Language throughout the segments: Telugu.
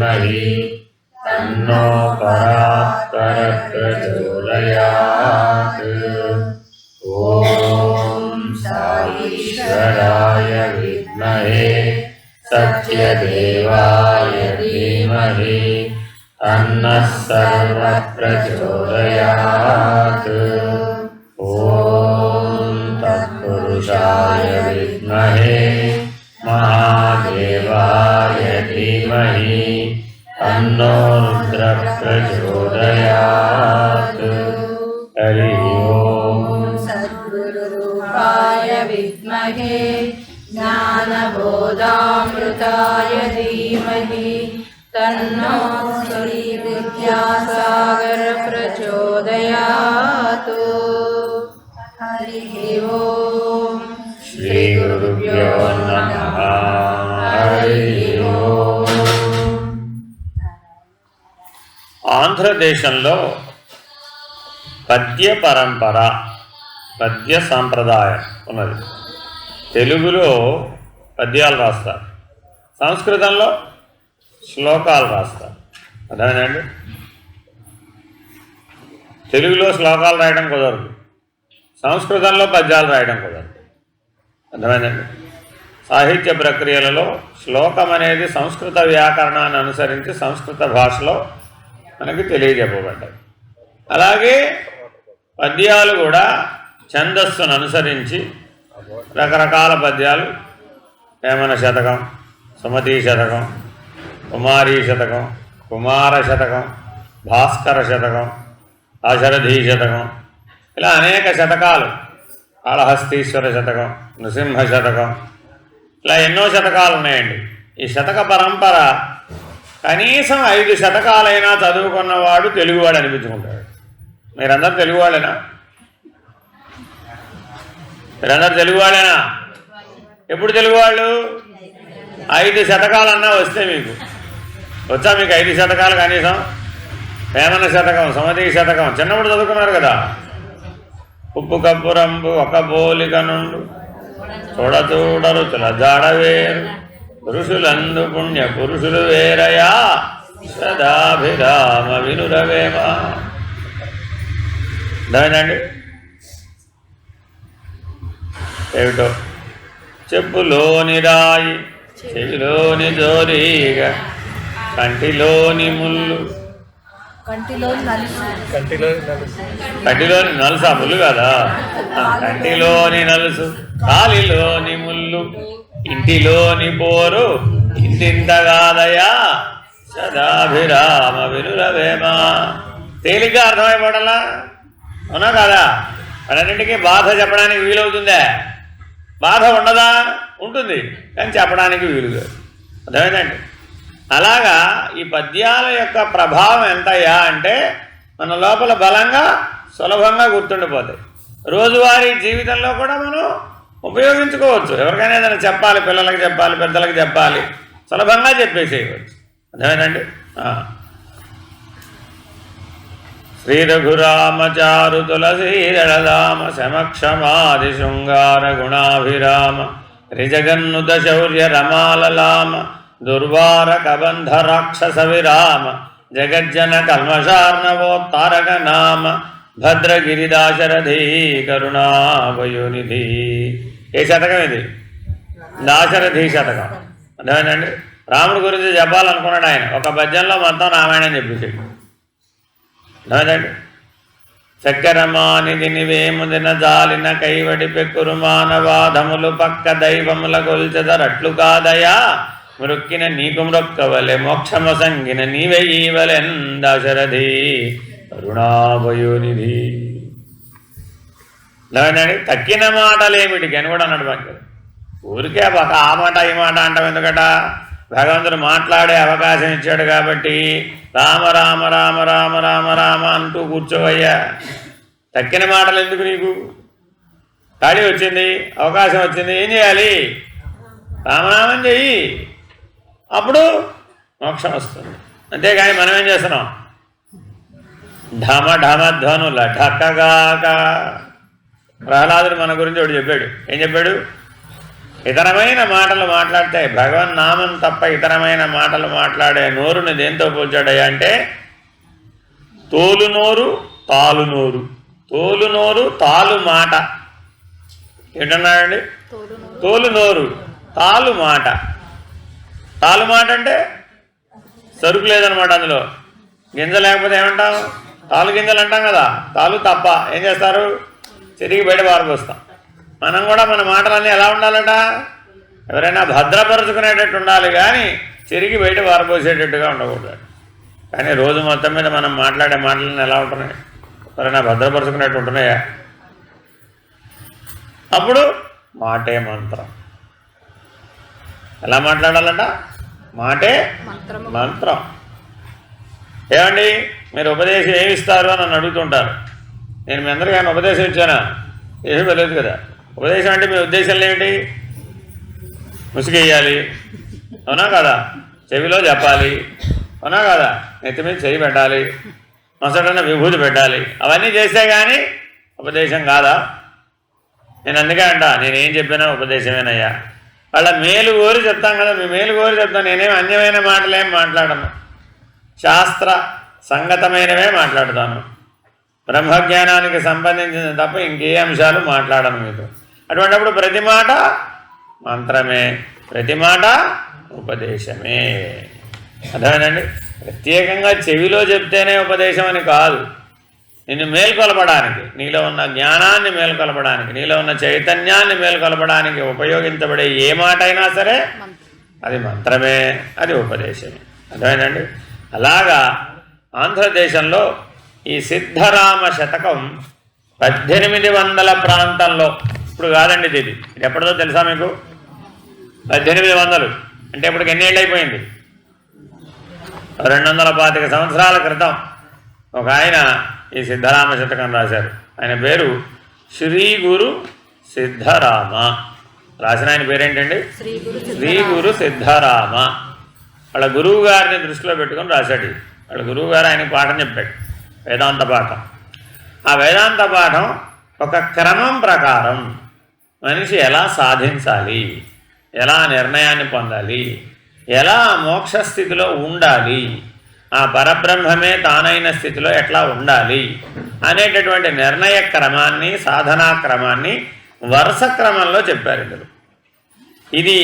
धीमहि तन्नो परात्परः प्रचोदयात्। ॐ साईश्वराय विद्महे सत्यदेवाय धीमहि तन्नः सर्वः प्रचोदयात्। ॐ तत्पुरुषाय विद्महे महादेवाय धीमहि तन्नो रुद्रः प्रचोदयात्। हरि ओम। सद्गुरुरूपाय विद्महे ज्ञानबोधामृताय धीमहि तन्नो श्रीविद्यासागर प्रचोदयात्। हरि ओम। श्री गुरुभ्यो नमः। हरि ओम। ఆంధ్రదేశంలో పద్య పరంపర, పద్య సాంప్రదాయం ఉన్నది. తెలుగులో పద్యాలు రాస్తారు, సంస్కృతంలో శ్లోకాలు రాస్తారు. అదేనండి, తెలుగులో శ్లోకాలు రాయడం కుదరదు, సంస్కృతంలో పద్యాలు రాయడం కుదరదు. అర్థమైందండి. సాహిత్య ప్రక్రియలలో శ్లోకం అనేది సంస్కృత వ్యాకరణాన్ని అనుసరించి సంస్కృత భాషలో మనకి తెలియజెప్పబడ్డాయి. అలాగే పద్యాలు కూడా ఛందస్సును అనుసరించి రకరకాల పద్యాలు, వేమన శతకం, సుమతీ శతకం, కుమారీ శతకం, కుమార శతకం, భాస్కర శతకం, దాశరథీ శతకం, ఇలా అనేక శతకాలు, కాళహస్తీశ్వర శతకం, నృసింహ శతకం, ఇలా ఎన్నో శతకాలు ఉన్నాయండి. ఈ శతక పరంపర కనీసం 5 శతకాలైనా చదువుకున్నవాడు తెలుగువాడు అనిపించుకుంటాడు. మీరందరూ తెలుగువాళ్ళేనా? మీరందరూ తెలుగువాళ్ళేనా? ఎప్పుడు తెలుగువాళ్ళు? 5 శతకాలన్నా వస్తే మీకు వచ్చా? మీకు 5 శతకాలు కనీసం? వేమన శతకం, సుమతీ శతకం చిన్నప్పుడు చదువుకున్నారు కదా. ఉప్పు కప్పురంబు ఒక పోలిక నుండు చూడచూడరు తులజాడవేరు పురుషులందు పుణ్య పురుషులు వేరయా సదాభిరామ వినురవేమ. అర్థమైందండి? ఏమిటో చెప్పులోని రాయి, చెవిలోని జోరీగ, కంటిలోని ముళ్ళు, కంటిలోని నలుసు, ఆ ముళ్ళు కదా, కంటిలోని నలుసు, కాలిలోని ముళ్ళు, ఇంటిలోని పోరు ఇంటింతగాదయా సదాభిరామ వినురవేమ. తేలిగ్గా అర్థమైపోవడంలా అవునా కాదా? అన్నింటికీ బాధ చెప్పడానికి వీలవుతుందే? బాధ ఉండదా? ఉంటుంది, కానీ చెప్పడానికి వీలుగా. అర్థమైందండి? అలాగా ఈ పద్యాల యొక్క ప్రభావం ఎంతయ్యా అంటే మన లోపల బలంగా సులభంగా గుర్తుండిపోతాయి. రోజువారీ జీవితంలో కూడా మనం ఉపయోగించుకోవచ్చు. ఎవరికైనా ఏదైనా చెప్పాలి, పిల్లలకి చెప్పాలి, పెద్దలకు చెప్పాలి, సులభంగా చెప్పేసేయవచ్చు. అర్థమేనండి? శ్రీ రఘురామచారు తులసీదళదామ సమక్షమాది శృంగార గుణాభిరామ రిజగన్నుత శౌర్య రమాలలామ దుర్వార కబంధ రాక్షస విరామ జగజ్జన కల్మషార్ణవోత్తారక నామ భద్రగిరిదాశరథీ కరుణావయోనిధి. ఏ శతకం ఇది? దాశరథీ శతకం. అర్థమైందండి? రాముడి గురించి చెప్పాలనుకున్నాడు ఆయన. ఒక పద్యంలో మొత్తం రామాయణం చెప్పేసాడు. అర్థమైందండి? చక్కెరమానిది నివేము దిన జాలిన కైవడి పెక్కురు మానవాధములు పక్క దైవముల కొల్చెదరట్లు కాదయా మృక్కిన నీకు మృక్కవలె మోక్షమ సంగిన నీవెయ్యవలెన్ దాశరథి కరుణావయోనిధి. అర్థమైందండి? తక్కిన మాటలేమిటికి అని కూడా అన్నాడు. పక్క ఊరికే ఒక ఆ మాట ఈ మాట అంటాం ఎందుకట? భగవంతుడు మాట్లాడే అవకాశం ఇచ్చాడు కాబట్టి రామ రామ రామ రామ రామ రామ అంటూ కూర్చోవయ్యా. తక్కిన మాటలు ఎందుకు నీకు? ఖాళీ వచ్చింది, అవకాశం వచ్చింది, ఏం చేయాలి? రామనామం చెయ్యి, అప్పుడు మోక్షం వస్తుంది. అంతేగాని మనం ఏం చేస్తున్నాం? ఢమ ఢమ ధ్వనుల ఢక్కగాక. ప్రహ్లాదుడు మన గురించి ఒకటి చెప్పాడు. ఏం చెప్పాడు? ఇతరమైన మాటలు మాట్లాడితే భగవన్నామం తప్ప ఇతరమైన మాటలు మాట్లాడే నోరుని దేంతో పోల్చాడయ్యా అంటే తోలు నోరు తాలు నోరు. తోలు నోరు తాలు మాట ఏంటన్నాడండి? తోలు నోరు తాలు మాట. తాలు మాట అంటే సరుకు లేదనమాట, అందులో గింజ లేకపోతే ఏమంటాం? తాలు గింజలు అంటాం కదా. తాలు తప్ప ఏం చేస్తారు? తిరిగి బయట పారిపోస్తాం. మనం కూడా మన మాటలన్నీ ఎలా ఉండాలట? ఎవరైనా భద్రపరుచుకునేటట్టు ఉండాలి కానీ తిరిగి బయట పారిపోసేటట్టుగా ఉండకూడదు. కానీ రోజు మొత్తం మీద మనం మాట్లాడే మాటలన్నీ ఎలా ఉంటున్నాయి? ఎవరైనా భద్రపరుచుకునేట్టు ఉంటున్నాయా? అప్పుడు మాటే మంత్రం. ఎలా మాట్లాడాలంట? మాటే మంత్రం. ఏమండి మీరు ఉపదేశం ఏమి ఇస్తారు అని నన్ను అడుగుతుంటారు. నేను మీ అందరికీ ఆయన ఉపదేశం ఇచ్చానా? ఏమీ తెలియదు కదా. ఉపదేశం అంటే మీ ఉద్దేశాలు ఏమిటి? ముసుగేయాలి, అవునా కదా? చెవిలో చెప్పాలి, అవునా కదా? నెత్తి మీద చెయ్యి పెట్టాలి, మొసటన విభూతి పెట్టాలి. అవన్నీ చేస్తే కానీ ఉపదేశం కాదా? నేను అందుకే అంట నేనేం చెప్పినా ఉపదేశమేనయ్యా. వాళ్ళ మేలు కోరి చెప్తాం కదా, మీ మేలు కోరి చెప్తాను. నేనేం అన్యమైన మాటలేం మాట్లాడను, శాస్త్ర సంగతమైనవే మాట్లాడతాను. బ్రహ్మజ్ఞానానికి సంబంధించిన తప్ప ఇంకే అంశాలు మాట్లాడను మీతో. అటువంటిప్పుడు ప్రతి మాట మంత్రమే, ప్రతి మాట ఉపదేశమే. అర్థమేనండి? ప్రత్యేకంగా చెవిలో చెప్తేనే ఉపదేశం అని కాదు. నిన్ను మేల్కొలపడానికి, నీలో ఉన్న జ్ఞానాన్ని మేల్కొలపడానికి, నీలో ఉన్న చైతన్యాన్ని మేల్కొలపడానికి ఉపయోగించబడే ఏ మాట అయినా సరే అది మంత్రమే, అది ఉపదేశమే. అర్థమేనండి? అలాగా ఆంధ్రదేశంలో ఈ సిద్ధరామ శతకం 1800 ప్రాంతంలో, ఇప్పుడు కాదండి ఇది ఎప్పటిదో తెలుసా మీకు? 1800 అంటే ఇప్పటికి ఎన్ని ఏళ్ళు అయిపోయింది? 225 సంవత్సరాల క్రితం ఒక ఆయన ఈ సిద్ధరామ శతకం రాశారు. ఆయన పేరు శ్రీ గురు సిద్ధరామ. రాసిన ఆయన పేరేంటండి? శ్రీ గురు సిద్ధరామ. వాళ్ళ గురువు గారిని దృష్టిలో పెట్టుకొని రాశాడు. వాళ్ళ గురువు గారు ఆయనకు పాఠం చెప్పాడు, వేదాంత పాఠం. ఆ వేదాంత పాఠం ఒక క్రమం ప్రకారం మనిషి ఎలా సాధించాలి, ఎలా నిర్ణయాన్ని పొందాలి, ఎలా మోక్ష స్థితిలో ఉండాలి, ఆ పరబ్రహ్మమే తానైన స్థితిలో ఎట్లా ఉండాలి అనేటటువంటి నిర్ణయ క్రమాన్ని, సాధనా క్రమాన్ని వరుస క్రమంలో చెప్పారు ఇందులో. ఇది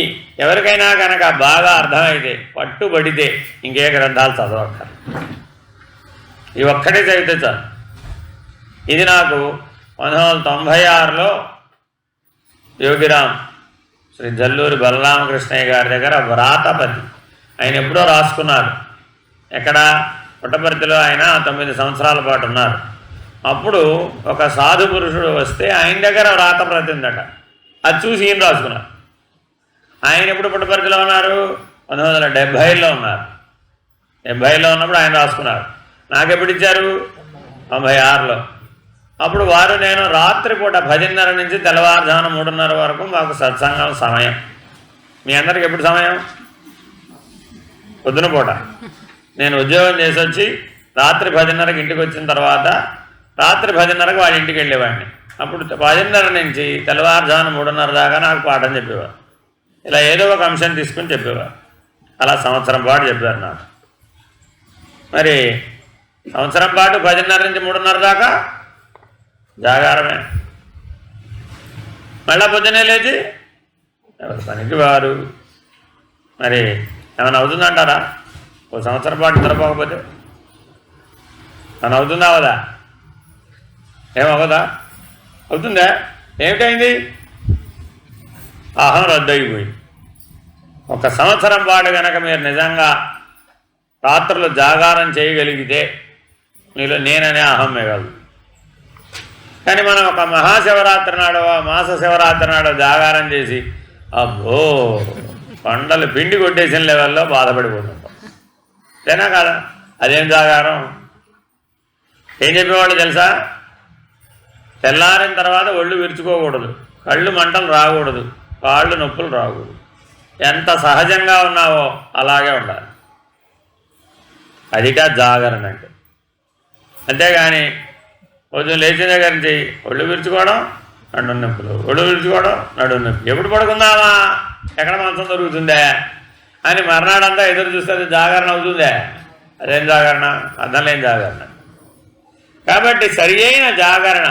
ఎవరికైనా కనుక బాగా అర్థమైతే, పట్టుబడితే ఇంకే గ్రంథాలు చదవక్కర్, ఈ ఒక్కటే చదివితే చాలు. ఇది నాకు 1996లో యోగిరామ్ శ్రీ జల్లూరి బలరామకృష్ణయ్య గారి దగ్గర వ్రాతపతి ఆయన ఎప్పుడో రాసుకున్నారు. ఎక్కడ? పుట్టపర్తిలో ఆయన 9 సంవత్సరాల పాటు ఉన్నారు. అప్పుడు ఒక సాధు పురుషుడు వస్తే ఆయన దగ్గర వ్రాతప్రతి ఉందట. అది చూసి ఈయన రాసుకున్నారు. ఆయన ఎప్పుడు పుట్టపర్తిలో ఉన్నారు? 1970లో ఉన్నారు. 70లో ఉన్నప్పుడు ఆయన రాసుకున్నారు. నాకెప్పుడు ఇచ్చారు? 96లో. అప్పుడు వారు నేను రాత్రిపూట 10:30 నుంచి తెల్లవారుజామున 3:30 వరకు మాకు సత్సంగం సమయం. మీ అందరికి ఎప్పుడు సమయం? పొద్దున పూట. నేను ఉద్యోగం చేసి వచ్చి రాత్రి 10:30కి ఇంటికి వచ్చిన తర్వాత రాత్రి 10:30కి వాళ్ళ ఇంటికి వెళ్ళేవాడిని. అప్పుడు 10:30 నుంచి తెల్లవారుజామున 3:30 దాకా నాకు పాఠం చెప్పేవారు. ఇలా ఏదో ఒక అంశం తీసుకుని చెప్పేవారు. అలా సంవత్సరం పాటు చెప్పారు నాకు. మరి సంవత్సరం పాటు 10:30 నుంచి 3:30 దాకా జాగారమే. మళ్ళా పొద్దునే లేచి ఎవరి పనికి వారు. మరి ఏమైనా అవుతుందంటారా? ఓ సంవత్సరం పాటు నిద్రపోకపోతే అని అవుతుందా? అవదా? ఏమవదా? అవుతుందా? ఏమిటైంది? అహం రద్దు అయిపోయింది. ఒక సంవత్సరం పాటు కనుక మీరు నిజంగా రాత్రులు జాగారం చేయగలిగితే మీలో నేననే అహం మిగలదు. కానీ మనం ఒక మహాశివరాత్రి నాడు, మాస శివరాత్రి నాడు జాగారం చేసి అబ్బో కొండలు పిండి కొట్టేసిన లెవెల్లో బాధపడిపోతుంటాం. అంతేనా కాదా? అదేం జాగారం? ఏం చెప్పేవాళ్ళు తెలుసా? తెల్లారిన తర్వాత ఒళ్ళు విరుచుకోకూడదు, కళ్ళు మంటలు రాకూడదు, కాళ్ళు నొప్పులు రాకూడదు. ఎంత సహజంగా ఉన్నావో అలాగే ఉండాలి. అదిగా జాగరణ అంటే. అంతేగాని కొంచెం లేచిన దగ్గర నుంచి ఒళ్ళు విరుచుకోవడం, నడుము నొప్పులు, ఒళ్ళు విరుచుకోవడం నడుము నొప్పి. ఎప్పుడు పడుకుందామా, ఎక్కడ మంచం దొరుకుతుందే అని మర్నాడంతా ఎదురు చూస్తే అది జాగరణ అవుతుందే. అదేం జాగరణ, అర్థం లేని జాగరణ. కాబట్టి సరి అయిన జాగరణ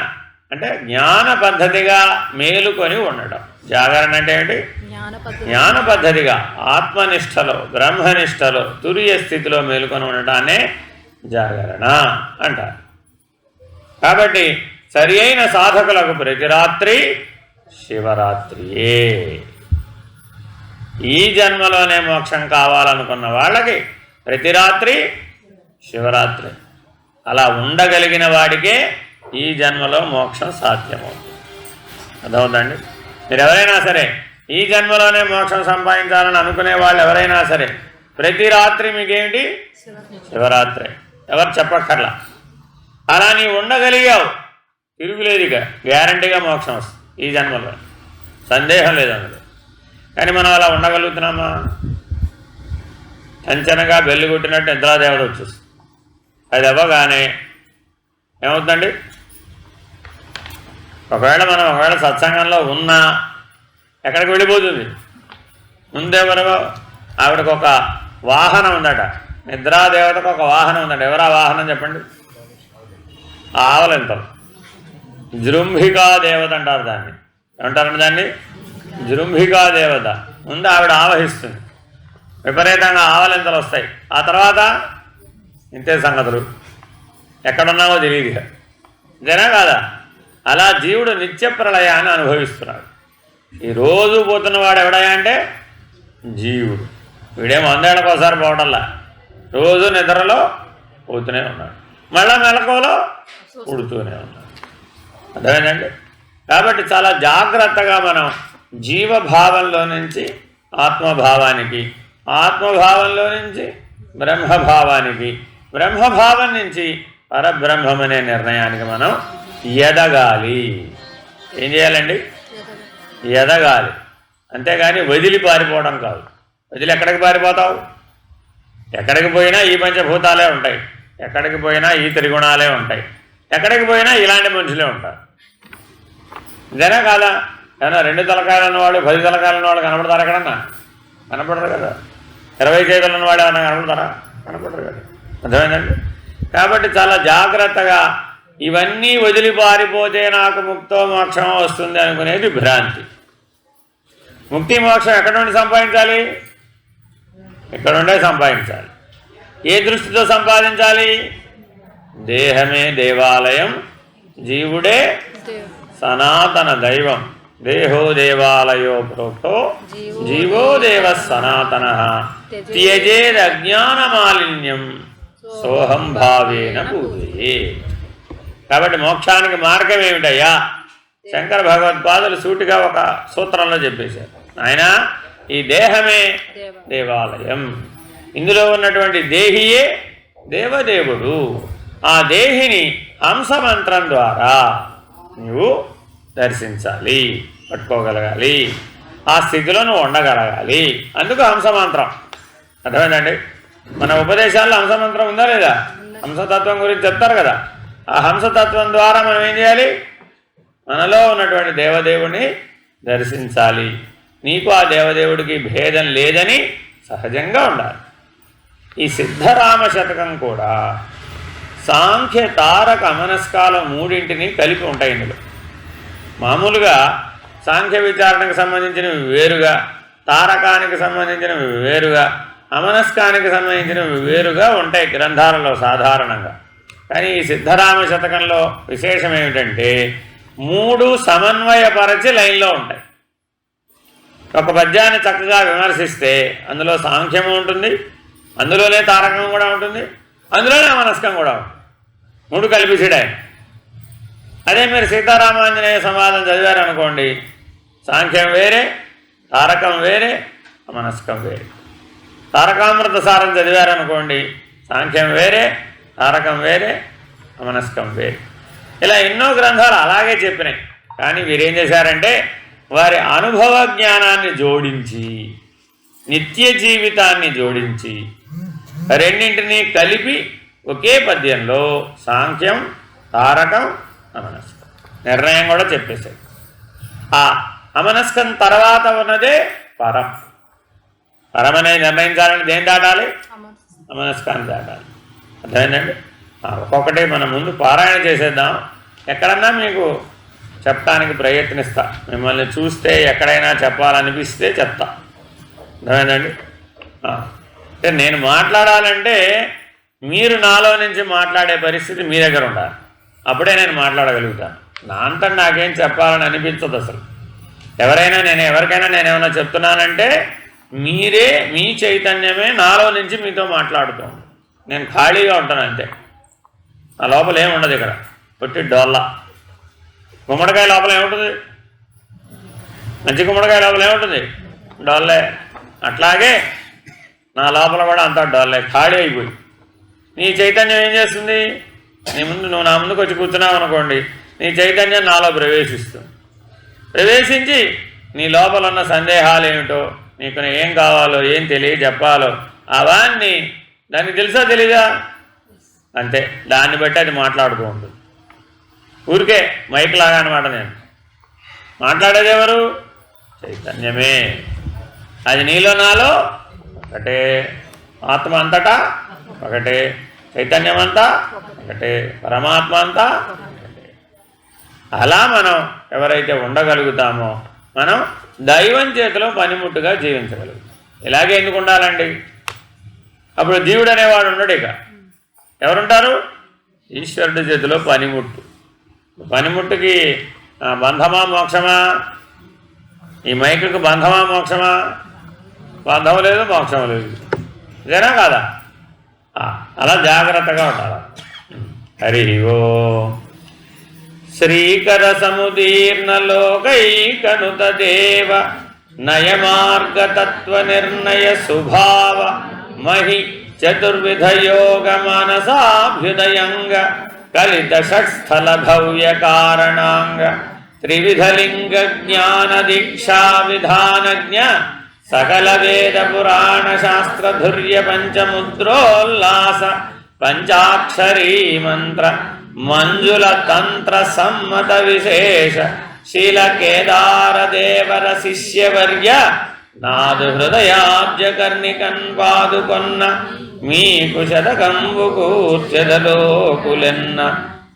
అంటే జ్ఞాన పద్ధతిగా మేలుకొని ఉండడం. జాగరణ అంటే ఏమిటి? జ్ఞాన పద్ధతిగా ఆత్మనిష్టలో బ్రహ్మనిష్టలో తురియ స్థితిలో మేలుకొని ఉండడాన్నే జాగరణ అంటారు. కాబట్టి సరి అయిన సాధకులకు ప్రతి రాత్రి శివరాత్రియే. ఈ జన్మలోనే మోక్షం కావాలనుకున్న వాళ్ళకి ప్రతి రాత్రి శివరాత్రి. అలా ఉండగలిగిన వాడికే ఈ జన్మలో మోక్షం సాధ్యమవుతుంది. అర్థమవుతుందండి? మీరు ఎవరైనా సరే ఈ జన్మలోనే మోక్షం సంపాదించాలని అనుకునే వాళ్ళు ఎవరైనా సరే ప్రతి రాత్రి మీకేమిటి? శివరాత్రి. ఎవరు చెప్పక్కర్లా. అలా నీవు ఉండగలిగావు, తిరుగులేదు, ఇక గ్యారంటీగా మోక్షం వస్తుంది ఈ జన్మలో, సందేహం లేదు అందులో. కానీ మనం అలా ఉండగలుగుతున్నామా? చంచనగా బెల్లి కొట్టినట్టు నిద్రాదేవత వచ్చేస్తుంది. అది అవ్వగానే ఏమవుతుందండి? ఒకవేళ సత్సంగంలో ఉన్నా ఎక్కడికి వెళ్ళిపోతుంది? ముందెవరో ఆవిడకు ఒక వాహనం ఉందట, నిద్రాదేవతకు ఒక వాహనం ఉందట. ఎవరా వాహనం చెప్పండి? ఆవలింతలు. జృంభికా దేవత అంటారు దాన్ని. ఏమంటారండి దాన్ని? జృంభికా దేవత. ముందు ఆవిడ ఆవహిస్తుంది, విపరీతంగా ఆవలింతలు వస్తాయి. ఆ తర్వాత ఇంతే సంగతులు, ఎక్కడున్నామో తెలియదు. ఇదేనా కాదా? అలా జీవుడు నిత్య ప్రళయాన్ని అనుభవిస్తున్నాడు. ఈ రోజు పోతున్నవాడు ఎవడయా అంటే జీవుడు. వీడేమో 100 ఏళ్ళకోసారి పోవడంలా, రోజు నిద్రలో పోతూనే ఉన్నాడు, మళ్ళా మెలకువలో ఉడుతూనే ఉన్నాడు. అర్థమైందండి? కాబట్టి చాలా జాగ్రత్తగా మనం జీవభావంలో నుంచి ఆత్మభావానికి, ఆత్మభావంలో నుంచి బ్రహ్మభావానికి, బ్రహ్మభావం నుంచి పరబ్రహ్మం అనే నిర్ణయానికి మనం ఎదగాలి. ఏం చేయాలండి? ఎదగాలి. అంతేగాని వదిలి పారిపోవడం కాదు. వదిలి ఎక్కడికి పారిపోతావు? ఎక్కడికి పోయినా ఈ పంచభూతాలే ఉంటాయి, ఎక్కడికి పోయినా ఈ త్రిగుణాలే ఉంటాయి, ఎక్కడికి పోయినా ఇలాంటి మనుషులే ఉంటారు. ఇదేనా కాదా? ఏమన్నా 2 తలకాయలు ఉన్నవాడు 10 తలకాయలు ఉన్నవాడు కనపడతారు ఎక్కడన్నా? కనపడరు కదా. 20 చేతులు ఉన్నవాడు ఏమన్నా కనపడతారా? కనపడరు కదా. అర్థమైందండి? కాబట్టి చాలా జాగ్రత్తగా ఇవన్నీ వదిలి పారిపోతే నాకు ముక్తో మోక్షం వస్తుంది అనుకునేది భ్రాంతి. ముక్తి మోక్షం ఎక్కడ నుండి సంపాదించాలి? ఇక్కడ నుండే సంపాదించాలి. ఏ దృష్టితో సంపాదించాలి? దేహమే దేవాలయం, జీవుడే సనాతన దైవం. దేహో దేవాలయో ప్రోక్తో జీవో దేవ సనాతన త్యజేదజ్ఞానమాలిన్యం సోహం భావేన పూజే. కాబట్టి మోక్షానికి మార్గం ఏమిటయ్యా? శంకర భగవత్పాదులు సూటిగా ఒక సూత్రంలో చెప్పేశారు. ఆయన ఈ దేహమే దేవాలయం, ఇందులో ఉన్నటువంటి దేహియే దేవదేవుడు. ఆ దేహిని హంసమంత్రం ద్వారా నువ్వు దర్శించాలి, పట్టుకోగలగాలి, ఆ స్థితిలో నువ్వు ఉండగలగాలి. అందుకు హంసమంత్రం. అర్థమైందండి? మన ఉపదేశాల్లో హంసమంత్రం ఉందా లేదా? హంసతత్వం గురించి చెప్తారు కదా. ఆ హంసతత్వం ద్వారా మనం ఏం చేయాలి? మనలో ఉన్నటువంటి దేవదేవుని దర్శించాలి. నీకు ఆ దేవదేవుడికి భేదం లేదని సహజంగా ఉండాలి. ఈ సిద్ధరామ శతకం కూడా సాంఖ్య తారక అమనస్కాల 3 కలిపి ఉంటాయి ఇందులో. మామూలుగా సాంఖ్య విచారణకు సంబంధించినవి వేరుగా, తారకానికి సంబంధించినవి వేరుగా, అమనస్కానికి సంబంధించినవి వేరుగా ఉంటాయి గ్రంథాలలో సాధారణంగా. కానీ ఈ సిద్ధరామ శతకంలో విశేషం ఏమిటంటే 3 సమన్వయపరచి లైన్లో ఉంటాయి. ఒక పద్యాన్ని చక్కగా విమర్శిస్తే అందులో సాంఖ్యము ఉంటుంది, అందులోనే తారకం కూడా ఉంటుంది, అందులోనే అమనస్కం కూడా ఉంటుంది. 3 కలిపిసిడే. అదే మీరు సీతారామాంజనేయ సంవాదం చదివారనుకోండి, సాంఖ్యం వేరే, తారకం వేరే, అమనస్కం వేరే. తారకామృత సారం చదివారనుకోండి, సాంఖ్యం వేరే, తారకం వేరే, అమనస్కం వేరే. ఇలా ఎన్నో గ్రంథాలు అలాగే చెప్పినాయి. కానీ వీరేం చేశారంటే వారి అనుభవ జ్ఞానాన్ని జోడించి, నిత్య జీవితాన్ని జోడించి, రెండింటినీ కలిపి ఒకే పద్యంలో సాంఖ్యం, తారకం, అమనస్కం నిర్ణయం కూడా చెప్పేశారు. ఆ అమనస్కం తర్వాత ఉన్నదే పరం. పరం అనేది నిర్ణయించాలంటే దేని దాటాలి? అమనస్కాన్ని దాటాలి. అర్థమైందండి? ఒక్కొక్కటి మనం ముందు పారాయణ చేసేద్దాం. ఎక్కడన్నా మీకు చెప్పడానికి ప్రయత్నిస్తా. మిమ్మల్ని చూస్తే ఎక్కడైనా చెప్పాలనిపిస్తే చెప్తా. అర్థమైందండి? అంటే నేను మాట్లాడాలంటే మీరు నాలో నుంచి మాట్లాడే పరిస్థితి మీ దగ్గర ఉండాలి. అప్పుడే నేను మాట్లాడగలుగుతాను. నా అంతా నాకేం చెప్పాలని అనిపించదు అసలు. ఎవరికైనా నేనేమన్నా చెప్తున్నానంటే మీరే, మీ చైతన్యమే నాలో నుంచి మీతో మాట్లాడుతాను. నేను ఖాళీగా ఉంటాను అంతే. ఆ లోపల ఏముండదు. ఇక్కడ పొట్టి డోల్లా. గుమ్మడికాయ లోపల ఏముంటుంది? మంచి గుమ్మడికాయ లోపల ఏముంటుంది? డోల్లే. అట్లాగే నా లోపల కూడా అంతా డోల్లే, ఖాళీ అయిపోయి. నీ చైతన్యం ఏం చేస్తుంది? నువ్వు నా ముందుకు వచ్చి కూర్చున్నావు అనుకోండి, నీ చైతన్యం నాలో ప్రవేశిస్తుంది. ప్రవేశించి నీ లోపల ఉన్న సందేహాలు ఏమిటో, నీకు ఏం కావాలో, ఏం చెప్పాలో అవన్నీ దానికి తెలుసా తెలీదా? అంతే. దాన్ని బట్టి అది మాట్లాడుతూ ఉంటుంది. ఊరికే మైక్ లాగా అనమాట. నేను మాట్లాడేది ఎవరు? చైతన్యమే. అది నీలో నాలో ఒకటే. ఆత్మ అంతటా ఒకటే, చైతన్యం అంతా ఒకటే, పరమాత్మ అంతా ఒకటే. అలా మనం ఎవరైతే ఉండగలుగుతామో మనం దైవం చేతిలో పనిముట్టుగా జీవించగలుగుతాం. ఇలాగే ఎందుకు ఉండాలండి? అప్పుడు జీవుడు అనేవాడు ఉండడు. ఇక ఎవరుంటారు? ఈశ్వరుడి చేతిలో పనిముట్టు. పనిముట్టుకి బంధమా మోక్షమా? ఈ మైకుకి బంధమా మోక్షమా? బంధం లేదు, మోక్షం లేదు. ఇదేనా కాదా? అలా జాగ్రత్తగా ఉండాలి. హరి ఓం. శ్రీకర సముదీర్ణ లోకైకనుత దేవ నయమార్గతత్వ నిర్ణయ సుభావ మహి చతుర్విధ యోగ మనసాభ్యుదయంగ కలిత షట్స్థల భవ్య కారణాంగ త్రివిధ లింగ జ్ఞాన దీక్షా విధానజ్ఞ సకల వేద పురాణ శాస్త్ర ధుర్య పంచముద్రోల్లాస పంచాక్షరీ మంత్ర మంజుల తంత్ర సమ్మత విశేష శీల కేదార దేవర శిష్యవర్య నాదు హృదయాబ్జ కర్ణికన్ పాదుకొన్న మీకు శతకంబు కూర్చెదలోకులెన్న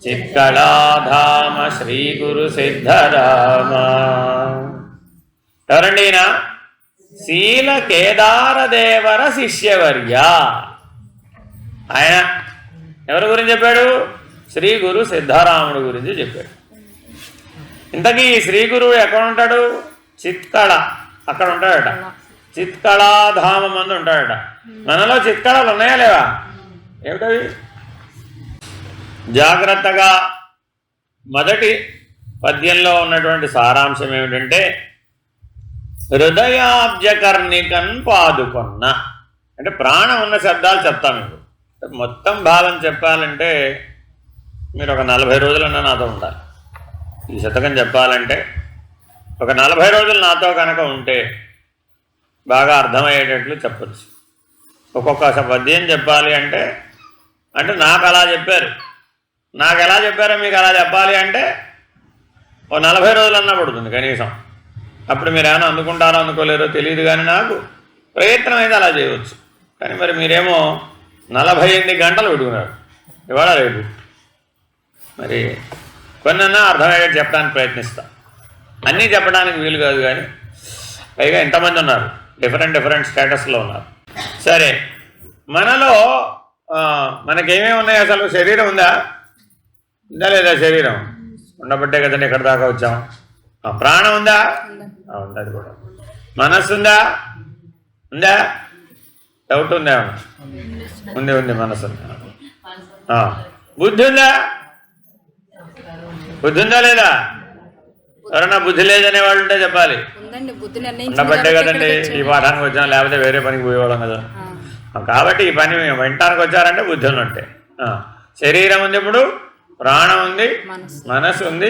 చిత్కళాధామ శ్రీ గురు సిద్ధరామ. ఎవరండి ఈయన? శీల కేదార దేవర శిష్యవర్య. ఆయన ఎవరి గురించి చెప్పాడు? శ్రీ గురు సిద్ధరాముడు గురించి చెప్పాడు. ఇంతకీ శ్రీ గురువు ఎక్కడ ఉంటాడు? చిత్కళ, అక్కడ ఉంటాడట. చిత్కళాధామం అందు ఉంటాడట. మనలో చిత్కళలు ఉన్నాయా లేవా? ఏమిటవి? జాగ్రత్తగా మొదటి పద్యంలో ఉన్నటువంటి సారాంశం ఏమిటంటే హృదయాబ్జకర్ణికన్ పాదుకొన్న. అంటే ప్రాణం ఉన్న శబ్దాలు చెప్తాను మీకు. మొత్తం భావం చెప్పాలంటే మీరు ఒక 40 రోజులన్నా నాతో ఉండాలి. ఈ శతకం చెప్పాలంటే ఒక 40 రోజులు నాతో కనుక ఉంటే బాగా అర్థమయ్యేటట్లు చెప్పచ్చు. ఒక్కొక్క పద్యం చెప్పాలి అంటే నాకు అలా చెప్పారు, నాకు ఎలా చెప్పారో మీకు అలా చెప్పాలి అంటే ఓ 40 రోజులన్నా పడుతుంది కనీసం. అప్పుడు మీరు ఏమైనా అందుకుంటారో అందుకోలేరో తెలియదు, కానీ నాకు ప్రయత్నం అయితే అలా చేయవచ్చు. కానీ మరి మీరేమో 48 గంటలు పెట్టుకున్నారు ఇవాళ రేపు. మరి కొన్నన్నా అర్థమయ్యేది చెప్పడానికి ప్రయత్నిస్తా. అన్నీ చెప్పడానికి వీలు కాదు, కానీ పైగా ఎంతమంది ఉన్నారు, డిఫరెంట్ స్టేటస్లో ఉన్నారు. సరే, మనలో మనకేమేమి ఉన్నాయి? అసలు శరీరం ఉందా లేదా? శరీరం ఉండబట్టే కదండి ఎక్కడి దాకా వచ్చాం. ప్రాణం ఉందా? ఉంది. అది కూడా. మనస్సు ఉందా? డౌట్ ఉందా? ఉంది మనస్సు. బుద్ధి ఉందా? బుద్ధి ఉందా లేదా? ఎవరన్నా బుద్ధి లేదనే వాళ్ళు ఉంటే చెప్పాలి. ఉండబట్టే కదండి ఈ పాఠానికి వచ్చాం, లేకపోతే వేరే పనికి పోయేవాళ్ళం కదా. కాబట్టి ఈ పని వినటానికి వచ్చారంటే బుద్ధి ఉన్నట్టే. శరీరం ఉంది, ఇప్పుడు ప్రాణం ఉంది, మనస్సు ఉంది,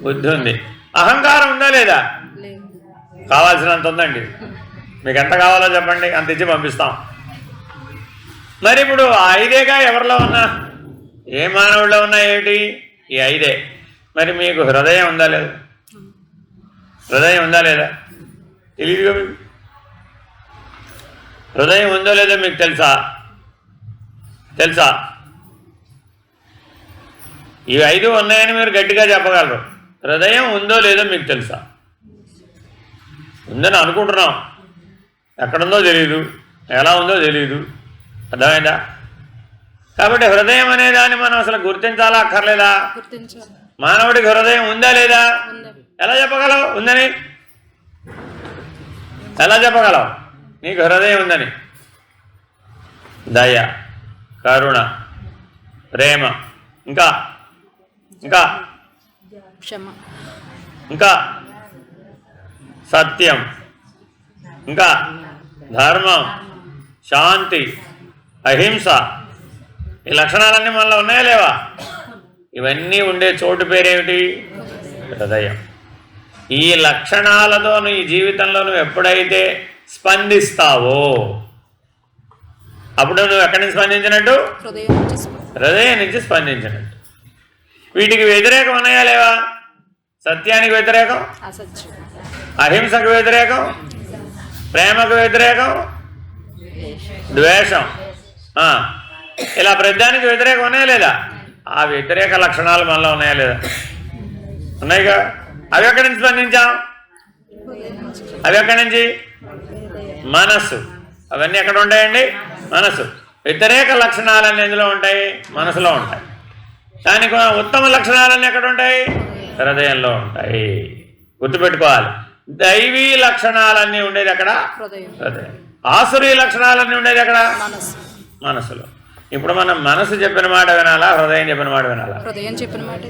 బుద్ధి ఉంది. అహంకారం ఉందా లేదా? కావాల్సినంత ఉందండి. మీకు ఎంత కావాలో చెప్పండి, అంత ఇచ్చి పంపిస్తాం. మరి ఇప్పుడు ఆ 5 ఎవరిలో ఉన్నా, ఏ మానవుల్లో ఉన్నా ఏమిటి? ఈ 5. మరి మీకు హృదయం ఉందా లేదు? హృదయం ఉందా లేదా? తెలియదుగా మీకు. హృదయం ఉందో లేదో మీకు తెలుసా? ఇవి 5 ఉన్నాయని మీరు గట్టిగా చెప్పగలరు. హృదయం ఉందో లేదో మీకు తెలుసా? ఉందని అనుకుంటున్నాం, ఎక్కడుందో తెలియదు, ఎలా ఉందో తెలియదు. అర్థమైందా? కాబట్టి హృదయం అనే దాన్ని మనం అసలు గుర్తించాలా అక్కర్లేదా? మానవుడికి హృదయం ఉందా లేదా? ఎలా చెప్పగలవు ఉందని? ఎలా చెప్పగలవు నీకు హృదయం ఉందని? దయ, కరుణ, ప్రేమ, ఇంకా ఇంకా క్షమ, ఇంకా సత్యం, ఇంకా ధర్మం, శాంతి, అహింస, ఈ లక్షణాలన్నీ మనలో ఉన్నాయా లేవా? ఇవన్నీ ఉండే చోటు పేరేమిటి? హృదయం. ఈ లక్షణాలతో నీ జీవితంలో నువ్వు ఎప్పుడైతే స్పందిస్తావో అప్పుడు నువ్వు ఎక్కడి నుంచి స్పందించినట్టు? హృదయం నుంచి స్పందించినట్టు. వీటికి వ్యతిరేకం ఉన్నాయా లేవా? సత్యానికి వ్యతిరేకం, అహింసకు వ్యతిరేకం, ప్రేమకు వ్యతిరేకం, ద్వేషం, ఇలా ప్రతిదానికి వ్యతిరేకం ఉన్నాయా లేదా? ఆ వ్యతిరేక లక్షణాలు మనలో ఉన్నాయా లేదా? ఉన్నాయిగా. అవి ఎక్కడి నుంచి స్పందించాం? అవి ఎక్కడి నుంచి? మనస్సు. అవన్నీ ఎక్కడ ఉంటాయండి? మనస్సు. వ్యతిరేక లక్షణాలన్నీ ఎందులో ఉంటాయి? మనసులో ఉంటాయి. దానికి ఉత్తమ లక్షణాలన్నీ ఎక్కడ ఉంటాయి? హృదయంలో ఉంటాయి. గుర్తుపెట్టుకోవాలి. దైవీ లక్షణాలన్నీ ఉండేది ఎక్కడ? హృదయం. ఆసురీ లక్షణాలన్నీ ఉండేది ఎక్కడ? మనసులో. ఇప్పుడు మనం మనసు చెప్పిన మాట వినాలా, హృదయం చెప్పిన మాట వినాలా? హృదయం చెప్పిన మాట.